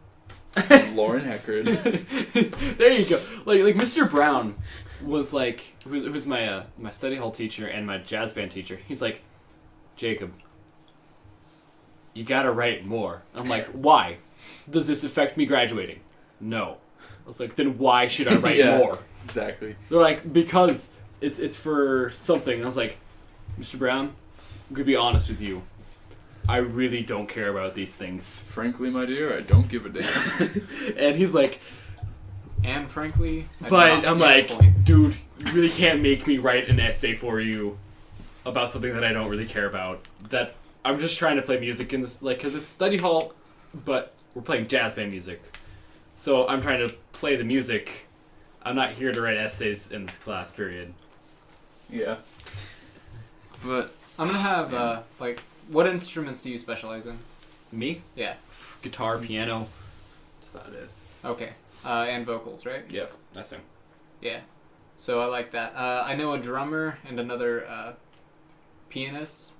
Lauren Heckard. there you go. Like Mr. Brown was like who's my my study hall teacher and my jazz band teacher. He's like, Jacob, you gotta write more. I'm like, why? Does this affect me graduating? No. I was like, then why should I write Yeah. more? Exactly. They're like, because it's for something. I was like, Mr. Brown, I'm gonna be honest with you. I really don't care about these things. Frankly, my dear, I don't give a damn. And he's like, and frankly, I do but not I'm see like, the point. dude, you really can't make me write an essay for you about something that I don't really care about. That I'm just trying to play music in this, like, because it's study hall, but we're playing jazz band music. So I'm trying to play the music. I'm not here to write essays in this class, period. Yeah. But I'm gonna have like, what instruments do you specialize in? Me? Yeah. Guitar, piano. That's about it. Okay. And vocals, right? Yep, that's him. Yeah. So I like that. I know a drummer and another pianist,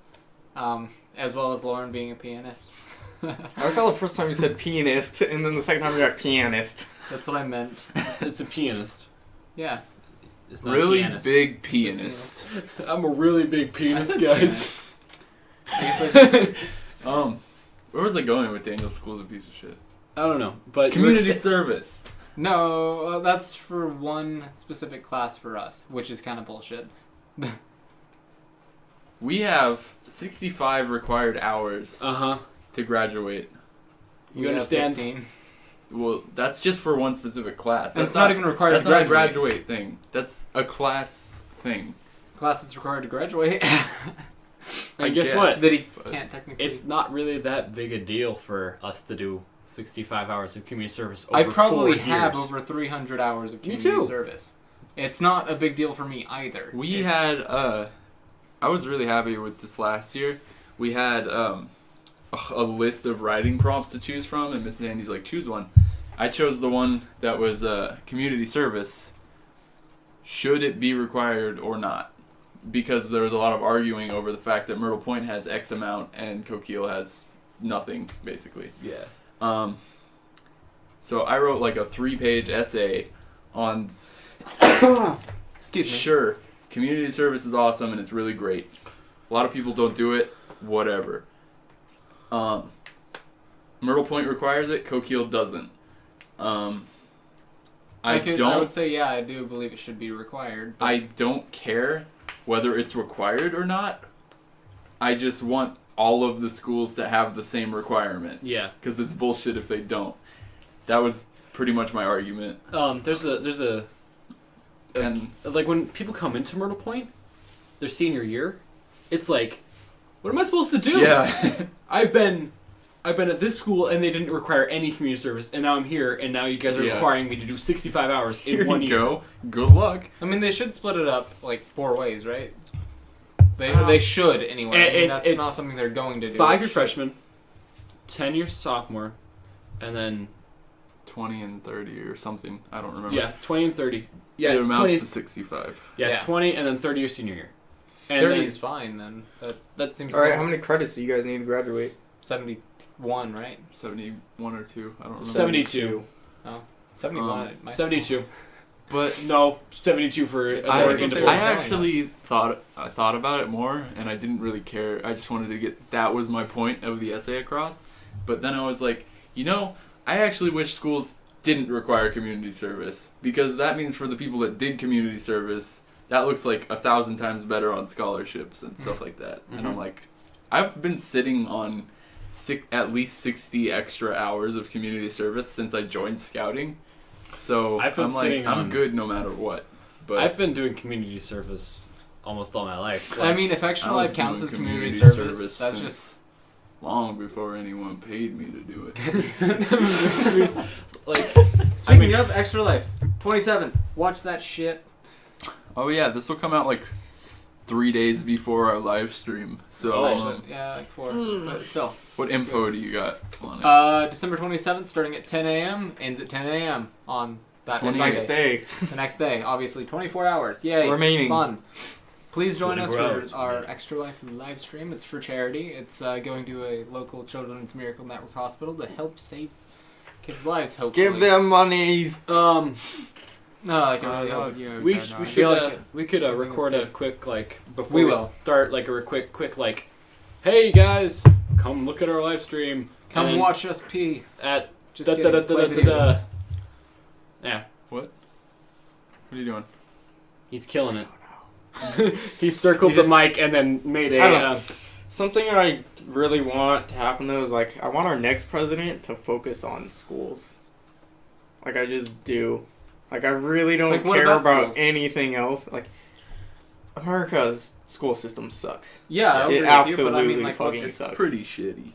as well as Lauren being a pianist. I recall the first time you said pianist, and then the second time you got pianist. That's what I meant. It's a pianist. Yeah. It's not really a pianist. big pianist. I'm a really big pianist, said guys. I guess I just, Where was I going with Daniel School's a piece of shit? I don't know, but Community service. no, that's for one specific class for us, which is kind of bullshit. We have 65 required hours Uh-huh. to graduate. You We have understand? 15. Well, that's just for one specific class. And it's not even required That's to not a graduate. graduate thing. That's a class thing. Class that's required to graduate. And guess guess. what? that he But can't technically. It's not really that big a deal for us to do 65 hours of community service over I probably 4 have years. over 300 hours of Me community too. service. It's not a big deal for me either. We It's- had, I was really happy with this last year. We had a list of writing prompts to choose from, and Mrs. Andy's like, choose one. I chose the one that was community service. Should it be required or not? Because there was a lot of arguing over the fact that Myrtle Point has X amount and Coquille has nothing, basically. Yeah. So I wrote like a 3-page essay on Excuse me. sure, community service is awesome and it's really great. A lot of people don't do it, whatever. Myrtle Point requires it, Coquille doesn't. I I would say, yeah, I do believe it should be required. But don't care whether it's required or not. I just want all of the schools to have the same requirement Yeah. because it's bullshit if they don't. That was pretty much my argument. There's a And like when people come into Myrtle Point, their senior year, it's like, what am I supposed to do? yeah, I've been at this school and they didn't require any community service, and now I'm here, and now you guys are Yeah. requiring me to do 65 hours in here one you year. go. Good luck. I mean, they should split it up like 4 ways, right? They should anyway. I mean, It's- that's not it's something they're going to do. 5-year They should. freshman, 10-year sophomore, and then 20 and 30 or something. I don't remember. yeah, 20 and 30. Yeah, it it's amounts 20. to 65. Yeah, it's Yeah. 20 and then 30 your senior year. And 30 then, is fine then. That seems All right, normal. how many credits do you guys need to graduate? 71, right? 71 or 2. I don't remember. 72. 71 at my 72. But No, 72 for It's I, Sorry, Oregon they to were I telling actually thought about it more, and I didn't really care. I just wanted to get that was my point of the essay across. But then I was like, I actually wish schools didn't require community service because that means for the people that did community service, that looks like 1,000 times better on scholarships and stuff like that. And I'm like, I've been sitting on at least 60 extra hours of community service since I joined scouting. So I've been I'm like, sitting I'm on- good no matter what. But I've been doing community service almost all my life. I mean, if Extra I Life was counts doing as community community service, service that's since- just long before anyone paid me to do it. like, Speaking of Extra Life, 27. Watch that shit. Oh yeah, this will come out like 3 days before our live stream. So Oh, actually, yeah, like 4. But still. what info do you got on it? December 27th, starting at 10 a.m., ends at 10 a.m. on that The Sunday. next day. The next day, obviously. 24 hours. Yay. Remaining. Fun. Please join us 24 for hours. our Extra Life live stream. It's for charity. It's going to a local Children's Miracle Network hospital to help save kids' lives, hopefully. Give them monies. No, I can really hope. we I should feel like it. we could Something record that's a good. quick like before We we will. start like a quick like, hey guys, come look at our live stream. Come And watch us pee. at Just Da- kidding. da- da- Play da- video da- games. yeah. What are you doing? He's killing it. He circled He the just- mic and then made a. I don't know. Something I really want to happen though is like I want our next president to focus on schools. Like I just do. Like I really don't Like, what care about about schools? anything else. Like America's school system sucks. Yeah, I agree It with you, but I absolutely mean, like, fucking what's- sucks. Pretty shitty.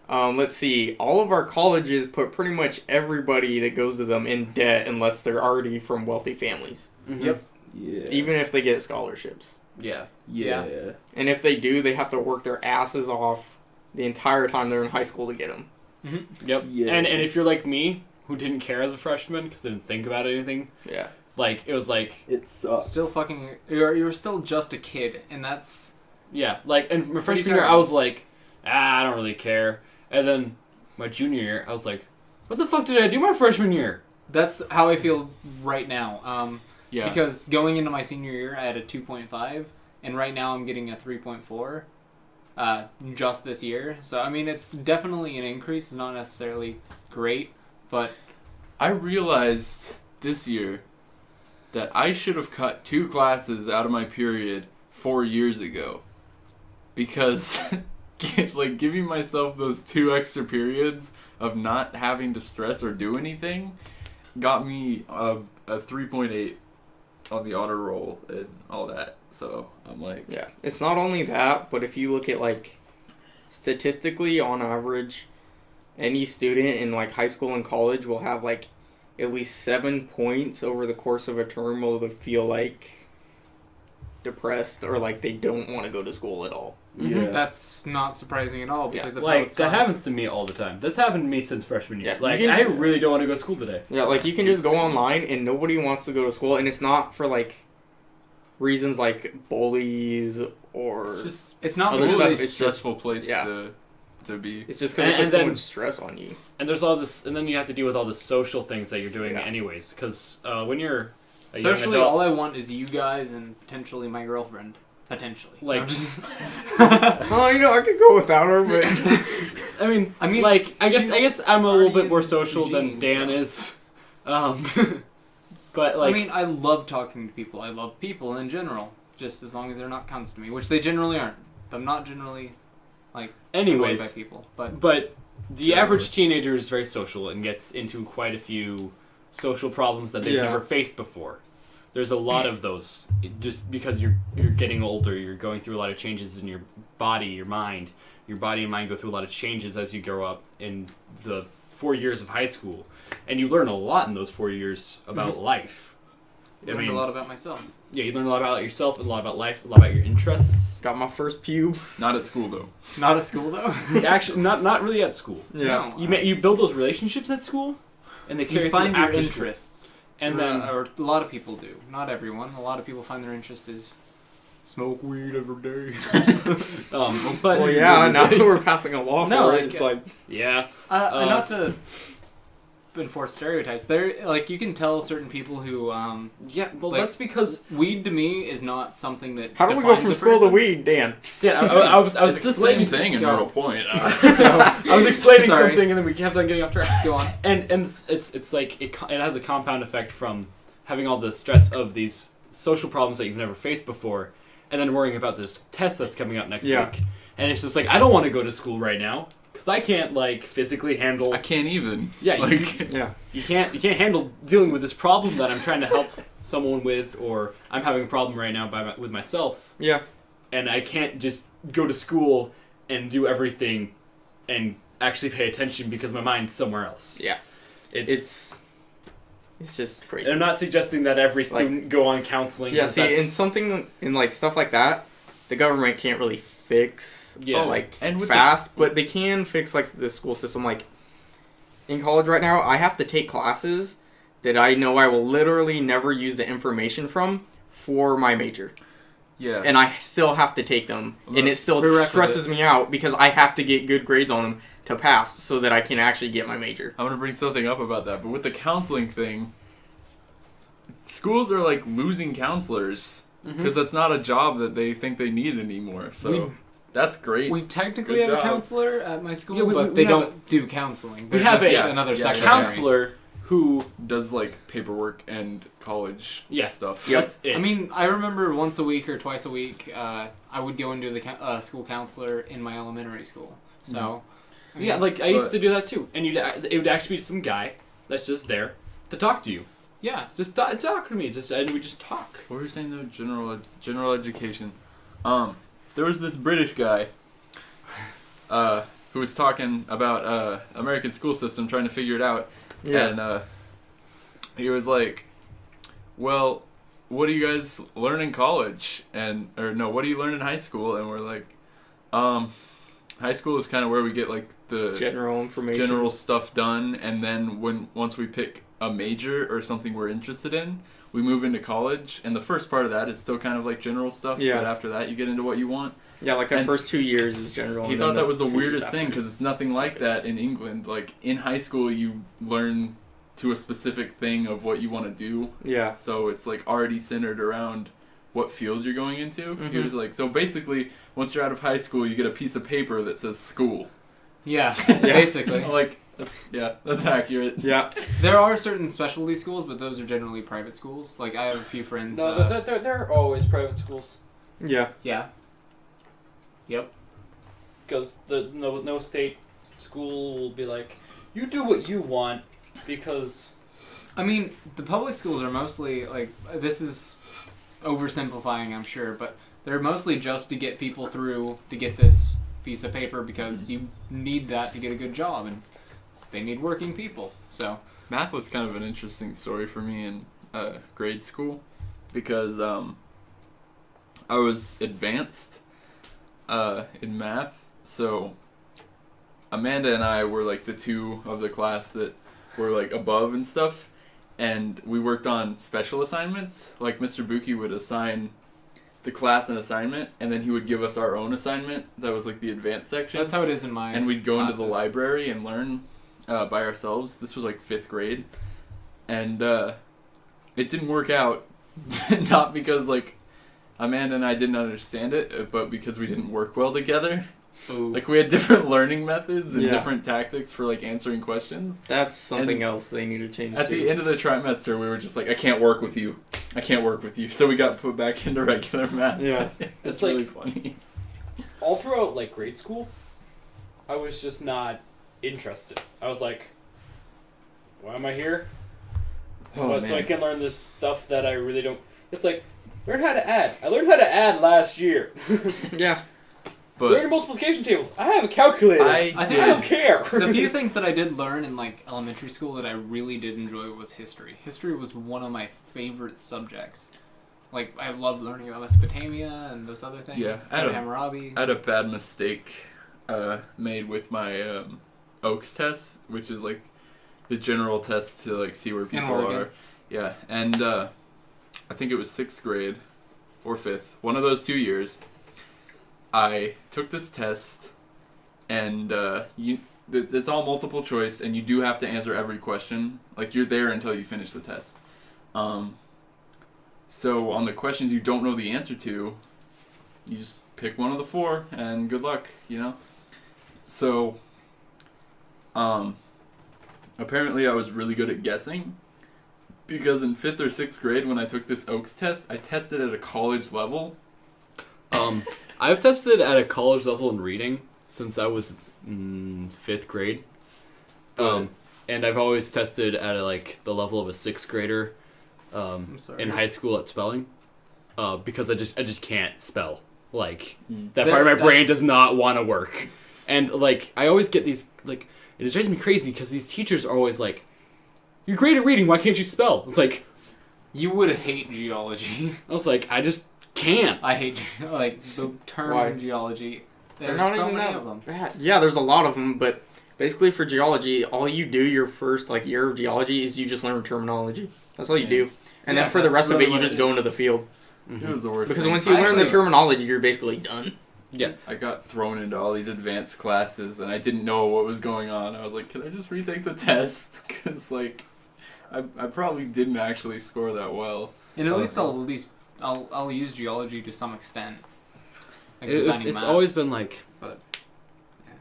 Let's see. All of our colleges put pretty much everybody that goes to them in debt unless they're already from wealthy families. Mhm. Yep. Yeah. Even if they get scholarships. Yeah. Yeah. And if they do, they have to work their asses off the entire time they're in high school to get them. Yep. Yeah. And if you're like me, who didn't care as a freshman because didn't think about anything, Yeah. like it was like It sucks. Still fucking. You're still just a kid, and that's. yeah, like and my What are freshman you year talking I was like, I don't really care, and then my junior year I was like, what the fuck did I do my freshman year? That's how I feel right now. Yeah. Because going into my senior year, I had a 2.5, and right now I'm getting a 3.4. Just this year, so I mean it's definitely an increase. It's not necessarily great, but I realized this year that I should have cut 2 classes out of my period 4 years ago. Because like giving myself those 2 extra periods of not having to stress or do anything got me a 3.8 on the honor roll and all that. So I'm like, Yeah. It's not only that, but if you look at like statistically on average, any student in like high school and college will have like at least 7 points over the course of a term will they feel like depressed or like they don't want to go to school at all. Yeah. that's not surprising at all because of how Like it's that done. happens to me all the time. That's happened to me since freshman year. Yeah, Like you can- I really don't want to go to school today. Yeah, like you can just go online and nobody wants to go to school and it's not for like reasons like bullies or It's not other really stuff. a It's just stressful place yeah. to be. it's just because And- it puts and so then- much stress on you. And there's all this, and then you have to deal with all the social things that you're doing Yeah. anyways. Because when you're a young Socially, adult, all I want is you guys and potentially my girlfriend. Potentially, Like- I'm just- Oh, you know, I could go without her, but I mean, I mean, like I guess I'm a little bit more already in social than Eugene, Dan so- is. But like, I mean, I love talking to people. I love people in general, just as long as they're not cunts to me, which they generally aren't. I'm not generally like annoyed by Anyways, people. But but the average teenager is very social and gets into quite a few social problems that they've Yeah. never faced before. There's a lot of those just because you're getting older, you're going through a lot of changes in your body, your mind. Your body and mind go through a lot of changes as you grow up in the 4 years of high school. And you learn a lot in those 4 years about life. I learned a lot about myself. Yeah, you learn a lot about yourself, a lot about life, a lot about your interests. Got my first pube. Not at school though. Not at school though. Actually, not really at school. Yeah. No. You build those relationships at school, and they carry You through find your after school. interests, And then or a lot of people do. Not everyone. A lot of people find their interest is smoke weed every day. but Well, yeah. Now that we're passing a law No, for it, like, it's like yeah, Not to enforce stereotypes. There, like you can tell certain people who yeah. Well, like, that's because weed to me is not something that. how do we go defines from a school to person. weed, Dan? yeah. I was It's the same explaining thing in Go. Middle Point. I was explaining Sorry. something, and then we kept on getting off track. Go on. And it's like it has a compound effect from having all the stress of these social problems that you've never faced before, and then worrying about this test that's coming up next Yeah. week. And it's just like I don't want to go to school right now because I can't like physically handle. I can't even. Yeah, Like, Yeah. You can't handle dealing with this problem that I'm trying to help someone with, or I'm having a problem right now with myself, Yeah. and I can't just go to school and do everything and actually pay attention because my mind's somewhere else. Yeah. It's It's just and crazy. I'm not suggesting that every Like- student go on counseling. Yeah. 'cause See, that's- in something in like stuff like that, the government can't really fix. Yeah. Like And with fast, but they can fix like the school system. Like in college right now, I have to take classes that I know I will literally never use the information from for my major. yeah. And I still have to take them, and it still Prerequisites. stresses me out because I have to get good grades on them to pass so that I can actually get my major. I'm gonna bring something up about that, but with the counseling thing, schools are like losing counselors Mhm. because that's not a job that they think they need anymore. So We- that's great. We technically Good have a job. counselor at my school, Yeah, we but they have don't do counseling. They're have just a- another yeah, secretary. counselor who Does like paperwork and college Yeah. stuff. Yep. that's it. I mean, I remember once a week or twice a week, I would go into the school counselor in my elementary school. So, I mean, yeah, like I used but- to do that too, and it would actually be some guy that's just there to talk to you. yeah. Just talk to me. And we just talk. What were you saying though? General education. There was this British guy, who was talking about American school system, trying to figure it out, and he was like, "Well, what do you guys learn in college?" What do you learn in high school? And we're like, high school is kind of where we get like the general information. general stuff done, and then once we pick a major or something we're interested in, we move into college, and the first part of that is still kind of like general stuff, Yeah. but after that you get into what you want. Yeah, like the And first 2 years is general. He and then thought that was the 2 years weirdest thing after because is- it's nothing like that in England. Like in high school you learn to a specific thing of what you want to do, Yeah. so it's like already centered around what field you're going into. He Mhm. was like, so basically once you're out of high school you get a piece of paper that says school. Yeah, basically. I'm like, that's accurate. Yeah. There are certain specialty schools, but those are generally private schools. Like, I have a few friends. they're always private schools Yeah. Yeah. Yep. because no state school will be like, you do what you want because I mean, the public schools are mostly, like, this is oversimplifying, I'm sure, but they're mostly just to get people through to get this piece of paper because you need that to get a good job, and they need working people. So, Math was kind of an interesting story for me in grade school because I was advanced in math, so Amanda and I were like the two of the class that were like above and stuff, and we worked on special assignments. Like Mr. Buki would assign the class an assignment, and then he would give us our own assignment that was like the advanced section. that's how it is in my And we'd go into the classes. library and learn by ourselves. This was like 5th grade. And it didn't work out. Not because like Amanda and I didn't understand it, but because we didn't work well together. Ooh. Like we had different learning methods and Yeah. different tactics for like answering questions. That's something And else they need to change At too. the end of the trimester, we were just like, I can't work with you. I can't work with you. So we got put back into regular math. Yeah. It's It's really like- funny. all throughout like grade school, I was just not interested. I was like, why am I here? Oh, So I man. can learn this stuff that I really don't. It's like, learn how to add. I learned how to add last year. Yeah. Learn But multiplication tables. I have a calculator. I I think I don't did. care. The few things that I did learn in like elementary school that I really did enjoy was history. History was one of my favorite subjects. Like I loved learning about Mesopotamia and those other things. Yeah, I don't- Hammurabi. I had a bad mistake made with my Oaks test, which is like the general test to like see where people Oregon. are. Yeah, and I think it was 6th grade or 5th, one of those 2 years. I took this test, and it's all multiple choice, and you do have to answer every question. Like you're there until you finish the test. So on the questions you don't know the answer to, you just pick one of the 4 and good luck, you know? So, apparently I was really good at guessing because in 5th or 6th grade when I took this Oaks test, I tested at a college level. I've tested at a college level in reading since I was 5th grade. And I've always tested at like the level of a 6th grader I'm sorry. in high school at spelling. Because I just can't spell. Like Mm. that part of my brain That's- does not want to work. And like I always get these like it drives me crazy because these teachers are always like, "You're great at reading. Why can't you spell?" It's like You would hate geology. I was like, I just can't. I hate like the terms Why? in geology. They're There's not so even many that of them. bad. Yeah, there's a lot of them, but basically for geology, all you do your first like year of geology is you just learn terminology. That's all you do. And Yeah, then for the that's rest of really it, you what just it go is. into the field. It was the worst Because thing. once you learn the Actually- terminology, you're basically done. Yeah. I got thrown into all these advanced classes and I didn't know what was going on. I was like, can I just retake the test? Because, like, I probably didn't actually score that well. And at least I'll use geology to some extent. Like It's designing maps. always been like, But, yeah.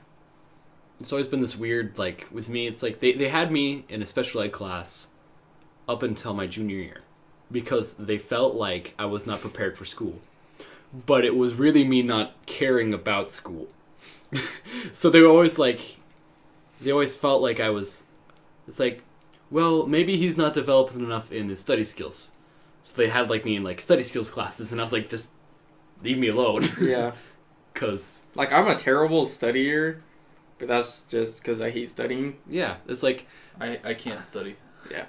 it's always been this weird, like, with me, it's like, they had me in a special ed class up until my junior year because they felt like I was not prepared for school. But it was really me not caring about school. So they always felt like I was, it's like, well, maybe he's not developed enough in his study skills. So they had, like, me in, like, study skills classes, and I was like, just leave me alone. Yeah. Because, Like, I'm a terrible studier, but that's just because I hate studying. yeah, it's like, I can't study. Yeah.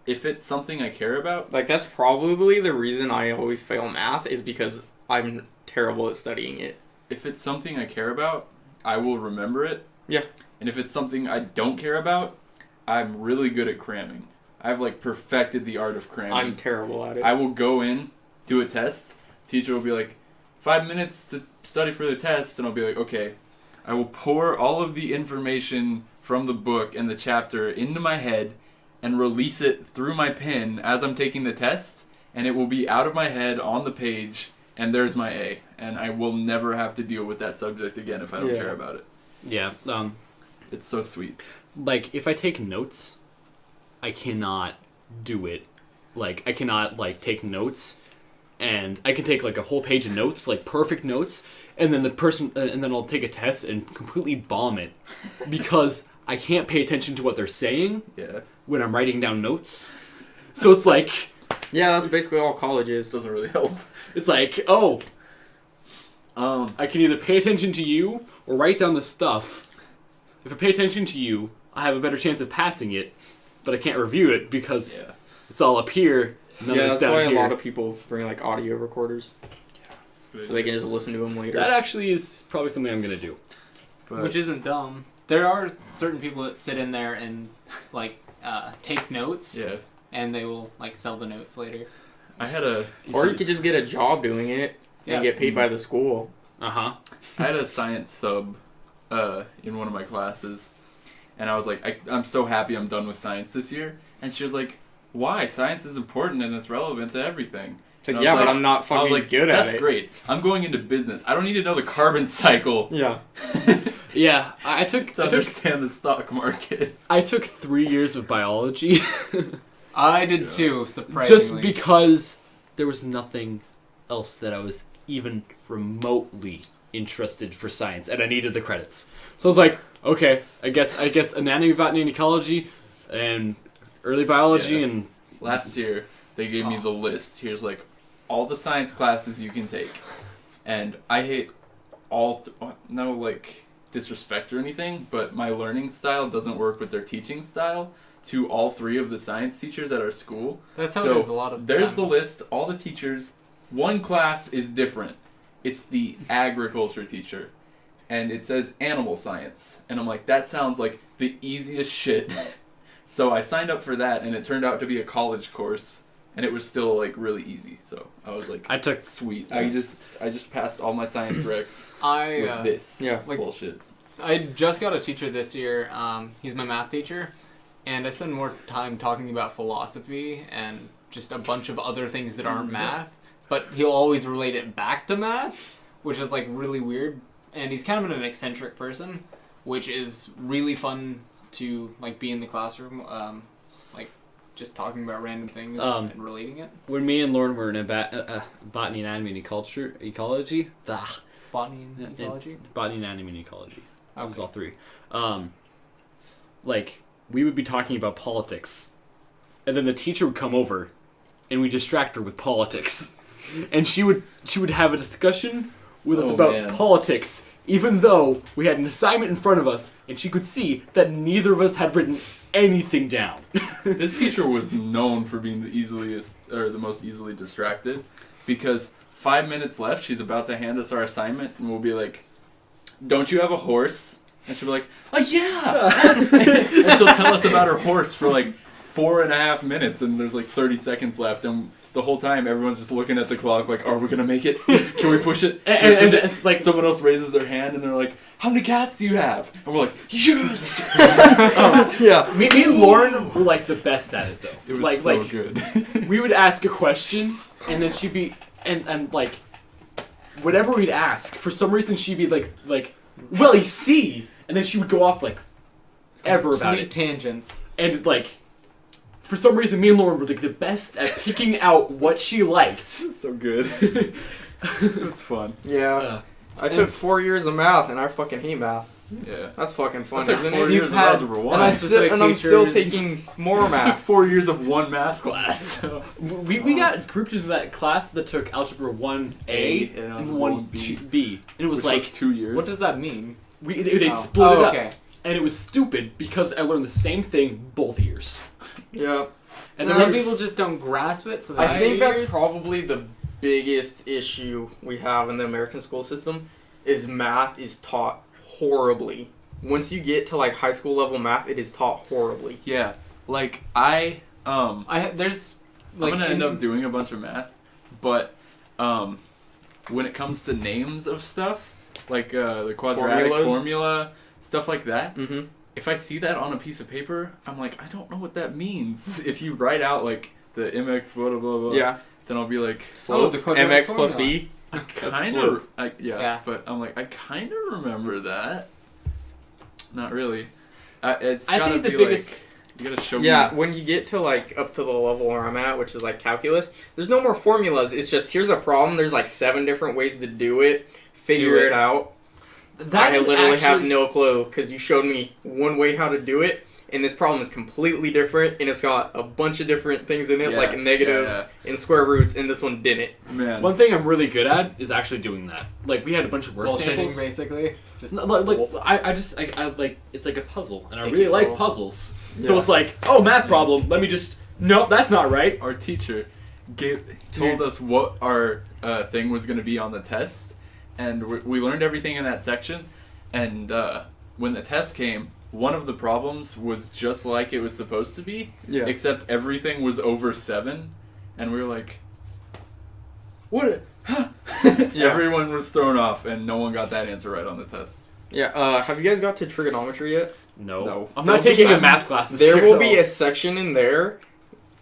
If it's something I care about, Like, that's probably the reason I always fail math is because I'm terrible at studying it. if it's something I care about, I will remember it. Yeah. And if it's something I don't care about, I'm really good at cramming. I've, like, perfected the art of cramming. I'm terrible at it. I will go in, do a test. Teacher will be like, 5 minutes to study for the test, and I'll be like, okay. I will pour all of the information from the book and the chapter into my head and release it through my pen as I'm taking the test, and it will be out of my head on the page, and there's my A. And I will never have to deal with that subject again if I don't Yeah. care about it. yeah, It's so sweet. like, if I take notes, I cannot do it. Like, I cannot, like, take notes, and I can take, like, a whole page of notes, like, perfect notes, and then and then I'll take a test and completely bomb it, because I can't pay attention to what they're saying Yeah. when I'm writing down notes. So it's like, Yeah, that's basically all college This is. doesn't really help. it's like, oh, I can either pay attention to you or write down the stuff. If I pay attention to you, I have a better chance of passing it, but I can't review it because Yeah. it's all up here. None Yeah, of it's that's down why here. a lot of people bring like audio recorders so they can just listen to them later. That actually is probably something I'm gonna do. But Which isn't dumb. There are certain people that sit in there and like take notes, yeah. and they will like sell the notes later. I had a Or you could just get a job doing it Yeah. and get paid by the school. Uh-huh. science sub in one of my classes, and I was like, I'm so happy I'm done with science this year. And she was like, why? Science is important and it's relevant to everything. It's like, And I yeah, was but like- I'm not I was fucking like, good at that's it. great. I'm going into business. I don't need to know the carbon cycle Yeah. Yeah, I took to understand the stock market. I took 3 years of biology I did Yeah. too, surprisingly. just because there was nothing else that I was even remotely interested for science, and I needed the credits. So I was like, okay, I guess anatomy, botany, and ecology, and early biology, Yeah. and Last year, they gave me the list. Here's like all the science classes you can take, and I hate no like disrespect or anything, but my learning style doesn't work with their teaching style to all 3 of the science teachers at our school. That's how So, it is a lot of There's the time. list, all the teachers. One class is different. It's the agriculture teacher. And it says animal science. And I'm like, that sounds like the easiest shit. So I signed up for that, and it turned out to be a college course. And it was still, like, really easy. So I was like, I took sweet. I just passed all my science recs I with this Yeah. like- bullshit. I just got a teacher this year. He's my math teacher, and I spend more time talking about philosophy and just a bunch of other things that aren't math. But he'll always relate it back to math, which is like really weird. And he's kind of an eccentric person, which is really fun to like be in the classroom, like just talking about random things and relating it. when me and Lauren were in a botany, anatomy, and ecology. Botany Yeah, and ecology. Botany, anatomy, and ecology. It was Okay. all 3. Like, we would be talking about politics, and then the teacher would come over, and we distract her with politics, and she would have a discussion with us Oh, about man. politics, even though we had an assignment in front of us, and she could see that neither of us had written anything down. This teacher was known for being the most easily distracted, because 5 minutes left, she's about to hand us our assignment, and we'll be like, "Don't you have a horse?" And she'll be like, "Oh yeah!" And she'll tell us about her horse for like 4.5 minutes, and there's like 30 seconds left, and the whole time everyone's just looking at the clock like, "Are we gonna make it? Can we push it?" and Like someone else raises their hand, and they're like, "How many cats do you have?" And we're like, "Yes!" Yeah. me and Lauren were like the best at it, though. It was like, so like, good. we would ask a question, and then she'd be, and like, whatever we'd ask, for some reason she'd be like, well, you see, and then she would go off like, ever about Complete it, tangents. and like, for some reason, me and Lauren were like the best at picking out what she liked. So good. It was fun. Yeah. Uh, I took 4 years of math, and I fucking hate math. Yeah. That's fucking fun, That's like isn't 4 it? years of had- algebra and one. I And I'm still taking more It took math. 4 years of one math class. So. we got grouped into that class that took Algebra 1A and and Algebra 1B. And it was Which like, was 2 years. What does that mean? they'd split it up. Okay. And it was stupid because I learned the same thing both years. Yeah. And Some then people just don't grasp it. So I that's think that's years. probably the biggest issue we have in the American school system is math is taught horribly. Once you get to like high school level math, it is taught horribly. Yeah. Like, There's like I'm gonna end in- up doing a bunch of math, but when it comes to names of stuff, like the quadratic Formulas? formula, stuff like that, Mm-hmm. if I see that on a piece of paper, I'm like, I don't know what that means. If you write out like the mx blah blah blah, blah Yeah. then I'll be like, Slope, the quadratic mx plus formula. b. I That's kind slope. of, Yeah. but I'm like, I kind of remember that. Not really. It's I gotta think the be biggest- like, you gotta show Yeah, me. when you get to like up to the level where I'm at, which is like calculus, there's no more formulas. It's just here's a problem. There's like 7 different ways to do it. Figure Do it. it out. that I is literally have actually- no clue because you showed me one way how to do it, and this problem is completely different, and it's got a bunch of different things in it, Yeah, like negatives and square roots, and this one didn't. Man. One thing I'm really good at is actually doing that. Like, we had a bunch of work bullshitting samples. basically. Just No, like I like, it's like a puzzle, and I Take really it like all. puzzles. So Yeah. it's like, oh, math problem. Let me just, nope, that's not right. Our teacher told us what our thing was going to be on the test, and we learned everything in that section. And when the test came, one of the problems was just like it was supposed to be, Yeah. except everything was over 7, and we were like, "What?" Yeah. Everyone was thrown off, and no one got that answer right on the test. Yeah. Have you guys got to trigonometry yet? No. I'm not There'll taking be- a math class this There year. will be a section in there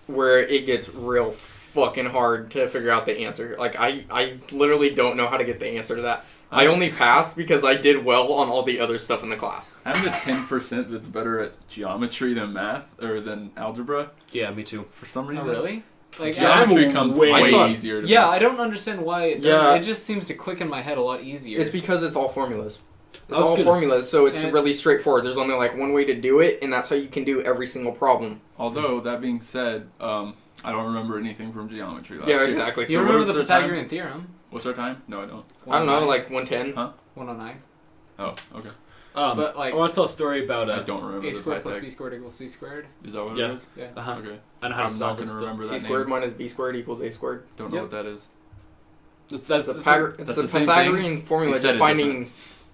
where it gets real fucking hard to figure out the answer. Like I literally don't know how to get the answer to that. I only passed because I did well on all the other stuff in the class. I'm the 10% that's better at geometry than math or than algebra Yeah, me too. for some Oh, reason. really? Like, Geometry I'm comes way- way I thought- easier to yeah, me. I don't understand why it does. Yeah. It just seems to click in my head a lot easier. It's because it's all formulas. It's I was all gonna- formulas, so it's and really it's- straightforward. There's only like one way to do it, and that's how you can do every single problem. Although, that being said, I don't remember anything from geometry last Yeah, year. exactly. you So remember what the was their time? Pythagorean theorem? What's our time? No, I don't. I don't know, like 110. 109. Oh, okay. But, like, I want to tell a story about I don't remember A the squared plus Pythag. B squared equals C squared. Is that what Yeah. it is? Yeah. Uh-huh. Okay. I know how to I'm solve not this gonna stuff. remember C that squared name. minus B squared equals A squared. Don't know Yep. what that is. That's It's that's the the same Pythagorean formula, They said just it finding.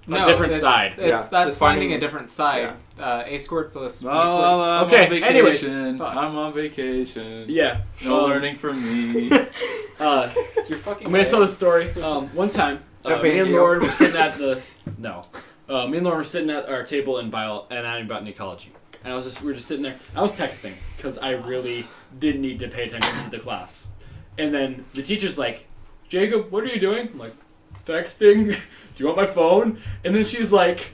A different it's, side. It's, Yeah, that's it's finding finding- a different side. A squared plus B Oh, squared. I'm Okay, on vacation. anyways. Fuck. I'm on vacation. Yeah. No learning from me. You're fucking I'm gonna tell this story. One time, That me and band Lauren deal. were sitting at the me and Lauren were sitting at our table in anatomy ecology, and we were just sitting there. I was texting because I really did need to pay attention to the class, and then the teacher's like, "Jacob, what are you doing?" I'm like, "Texting. Do you want my phone?" And then she's like,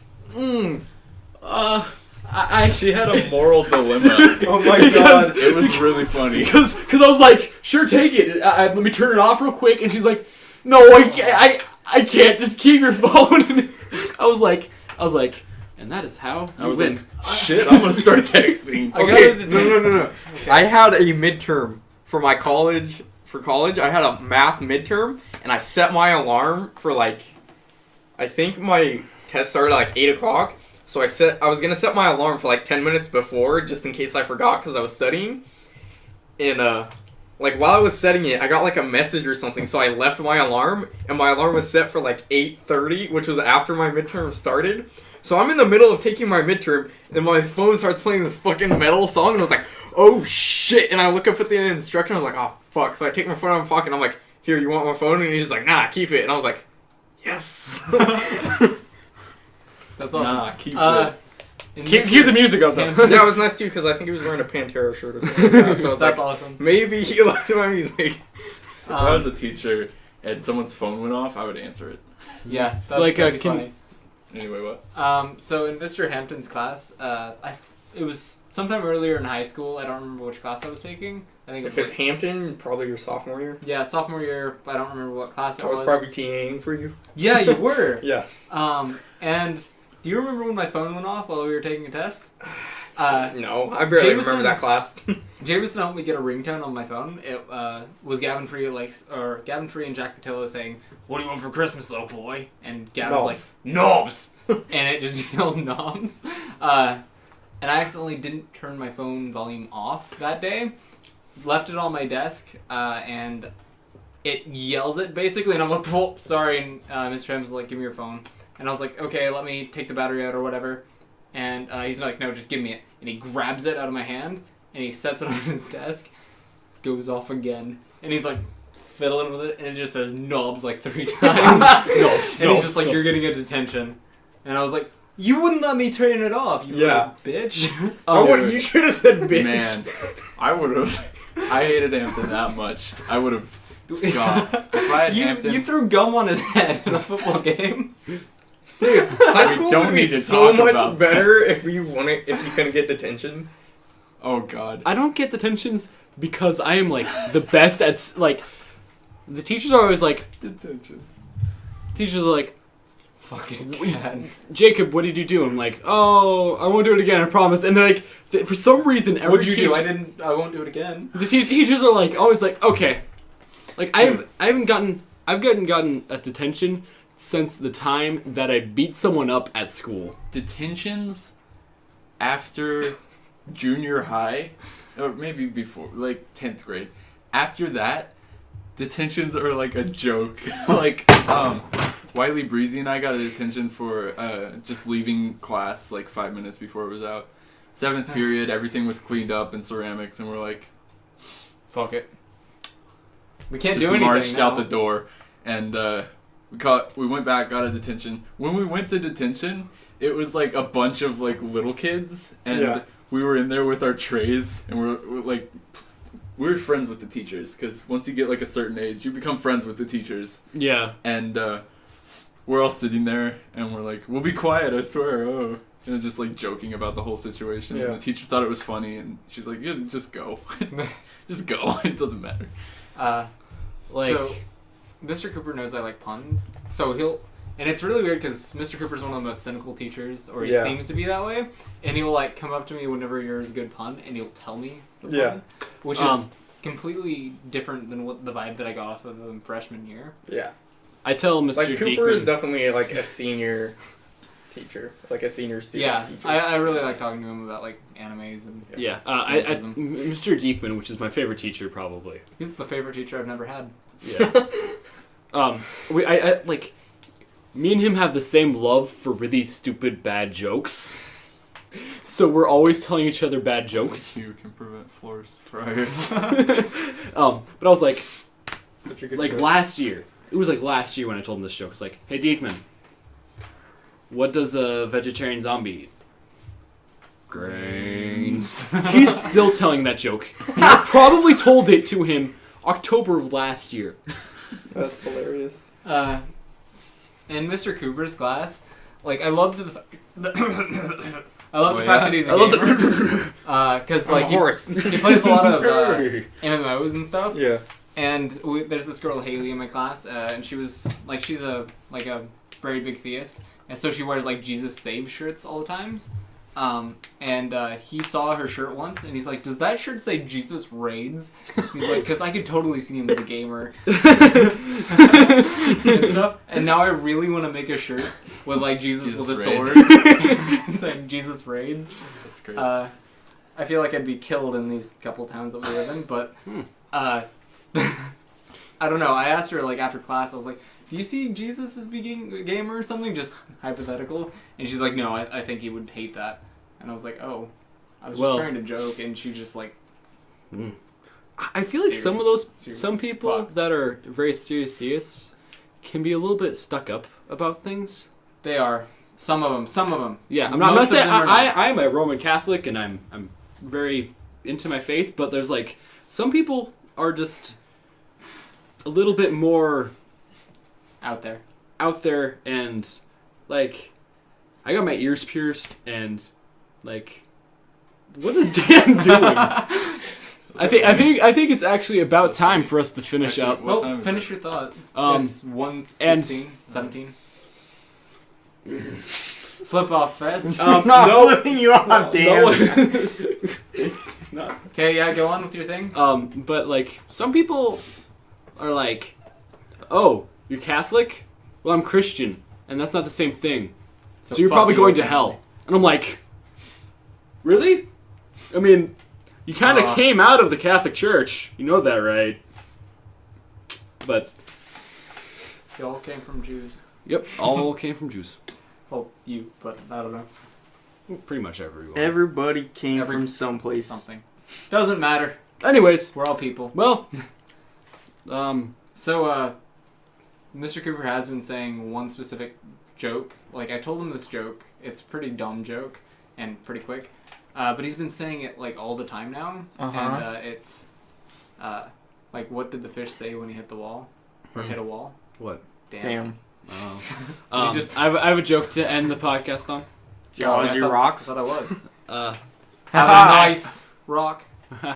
She had a moral dilemma. Oh my Because- god. It was really funny. Because I was like, sure, take it. Let me turn it off real quick. And she's like, no, I can't. Just keep your phone. And I was like, and that is how I you was win. like, shit, I'm gonna start texting. I got Okay, it. no. I had a midterm for my college. For college, I had a math midterm, and I set my alarm for like, I think my test started at like 8 o'clock. So I was gonna set my alarm for like 10 minutes before, just in case I forgot, because I was studying. And like while I was setting it, I got like a message or something, so I left my alarm, and my alarm was set for like 8:30, which was after my midterm started. So I'm in the middle of taking my midterm, and my phone starts playing this fucking metal song, and I was like, oh shit! And I look up at the instruction, I was like, oh fuck! So I take my phone out of my pocket, and I'm like, here, you want my phone? And he's just like, nah, keep it. And I was like, yes. That's awesome. Nah, keep Uh, it. in Keep this the music up, though. Yeah, it was nice too, because I think he was wearing a Pantera shirt or something like that. So I was That's like, awesome. maybe he liked my music. If I was a teacher and someone's phone went off, I would answer it. Yeah, Like, that'd be can- funny. Anyway, what? So in Mr. Hampton's class, it was sometime earlier in high school. I don't remember which class I was taking. I think it If was it's Hampton, probably your sophomore year. yeah, sophomore year. I don't remember what class it I was probably TAing for you. Yeah, you were. Yeah. And do you remember when my phone went off while we were taking a test? No, I barely Jameson- remember that class. Jameson helped me get a ringtone on my phone. It was Gavin Free Gavin Free and Jack Patillo saying, "What do you want for Christmas, little boy?" And Gavin's like, "Knobs," and it just yells "knobs." And I accidentally didn't turn my phone volume off that day. Left it on my desk, and it yells it basically, and I'm like, "Oh, sorry." And Mr. Hampton's like, "Give me your phone," and I was like, "Okay, let me take the battery out or whatever." And he's like, "No, just give me it." And he grabs it out of my hand, and he sets it on his desk, goes off again, and he's like fiddling with it, and it just says "knobs" like 3 times. Knobs, And he's just like, knobs. "You're getting a detention." And I was like, "You wouldn't let me turn it off, you Yeah. little bitch." Oh, what dude. you should have said, bitch. Man, I would have. I hated Hampton that much. I would have. God, if I had Hampton, you threw gum on his head in a football game. Dude, high school don't would be need to so talk much about better if you couldn't get detention. oh god, I don't get detentions because I am like the best at like. The teachers are always like. detentions. Teachers are like, Fucking cat. Jacob, what did you do? I'm like, oh, I won't do it again, I promise. And they're like, for some reason, every What'd you do? teacher- I won't do it again. The teachers are like always like, okay, like I've gotten a detention since the time that I beat someone up at school. Detentions after junior high, or maybe before, like 10th grade. After that, detentions are like a joke. Like, Wiley Breezy and I got a detention for just leaving class like 5 minutes before it was out. 7th period, everything was cleaned up in ceramics, and we're like, Fuck it. We can't just do anything marched now. out the door, and we went back, got a detention. When we went to detention, it was like a bunch of like little kids, and Yeah. we were in there with our trays, and we're like, we were friends with the teachers, because once you get like a certain age, you become friends with the teachers, Yeah. and we're all sitting there, and we're like, we'll be quiet, I swear. Oh, and just like joking about the whole situation. Yeah. And the teacher thought it was funny, and she's like, yeah, "Just go, just go. It doesn't matter." Like, So, Mr. Cooper knows I like puns, so he'll. And it's really weird because Mr. Cooper's one of the most cynical teachers, or he Yeah. seems to be that way. And he'll like come up to me whenever yours is a good pun, and he'll tell me the Yeah. pun, which is completely different than what the vibe that I got off of him freshman year. Yeah. I tell Mr. Like Cooper Diekman, is definitely like a senior teacher, like a senior student Yeah, teacher. I really like talking to him about like animes and. yeah, Cynicism. Mr. Diekman, which is my favorite teacher, probably. He's the favorite teacher I've never had. Yeah. I like, me and him have the same love for really stupid bad jokes. So we're always telling each other bad jokes. You can prevent forest fires. But I was like, Such a good like joke. last year. It was like last year when I told him this joke. It's like, hey Diekman, what does a vegetarian zombie eat? Grains. He's still telling that joke. And I probably told it to him October of last year. That's hilarious. In Mr. Cooper's class, like I love I love the Oh, fact yeah? that he's a I love gamer. the. Because I'm a like horse. he plays a lot of MMOs and stuff. Yeah. And there's this girl Haley in my class, and she was like she's a very big theist, and so she wears like Jesus Saves shirts all the times. And he saw her shirt once, and he's like, "Does that shirt say Jesus Raids?" He's like, "Cause I could totally see him as a gamer and stuff." And now I really want to make a shirt with like Jesus with a Jesus sword, Raids. saying Jesus Raids. That's great. I feel like I'd be killed in these couple towns that we live in, but I don't know. I asked her like after class. I was like, "Do you see Jesus as being a gamer or something?" Just hypothetical. And she's like, "No, I think he would hate that." And I was like, "Oh, I was Well- just trying to joke." And she just like, I feel like some of those, Serious some as people fuck. that are very serious theists can be a little bit stuck up about things. they are some of them. Yeah, I'm not Most of saying them are nice. I'm a Roman Catholic and I'm very into my faith, but there's like some people are just a little bit more out there. out there, and like I got my ears pierced, and like what is Dan doing? I think it's actually about time for us to finish Actually, up. what time Well, is finish it? your thought. Um, It's 1:16, 17. Flip off fest. I'm not no, flipping you off, Dan. no one- it's not. Okay, yeah, go on with your thing. But like some people are like, "Oh, you're Catholic? Well, I'm Christian, and that's not the same thing. So you're fuck probably you, going to apparently. hell." And I'm like, "Really? I mean, you kind of came out of the Catholic Church. You know that, right?" But They all came from Jews. yep, all came from Jews. Well, you, but I don't know. Pretty much everyone. Everybody came Every- from someplace. Something. Doesn't matter. Anyways, We're all people. well, So, Mr. Cooper has been saying one specific joke. Like, I told him this joke. It's a pretty dumb joke and pretty quick. But he's been saying it, like, all the time now. Uh-huh. And it's, like, what did the fish say when he hit the wall? Or hit a wall? what? Damn. Oh. We just- I have a joke to end the podcast on. Geology I thought- rocks. I thought I was. Uh, Have a nice rock.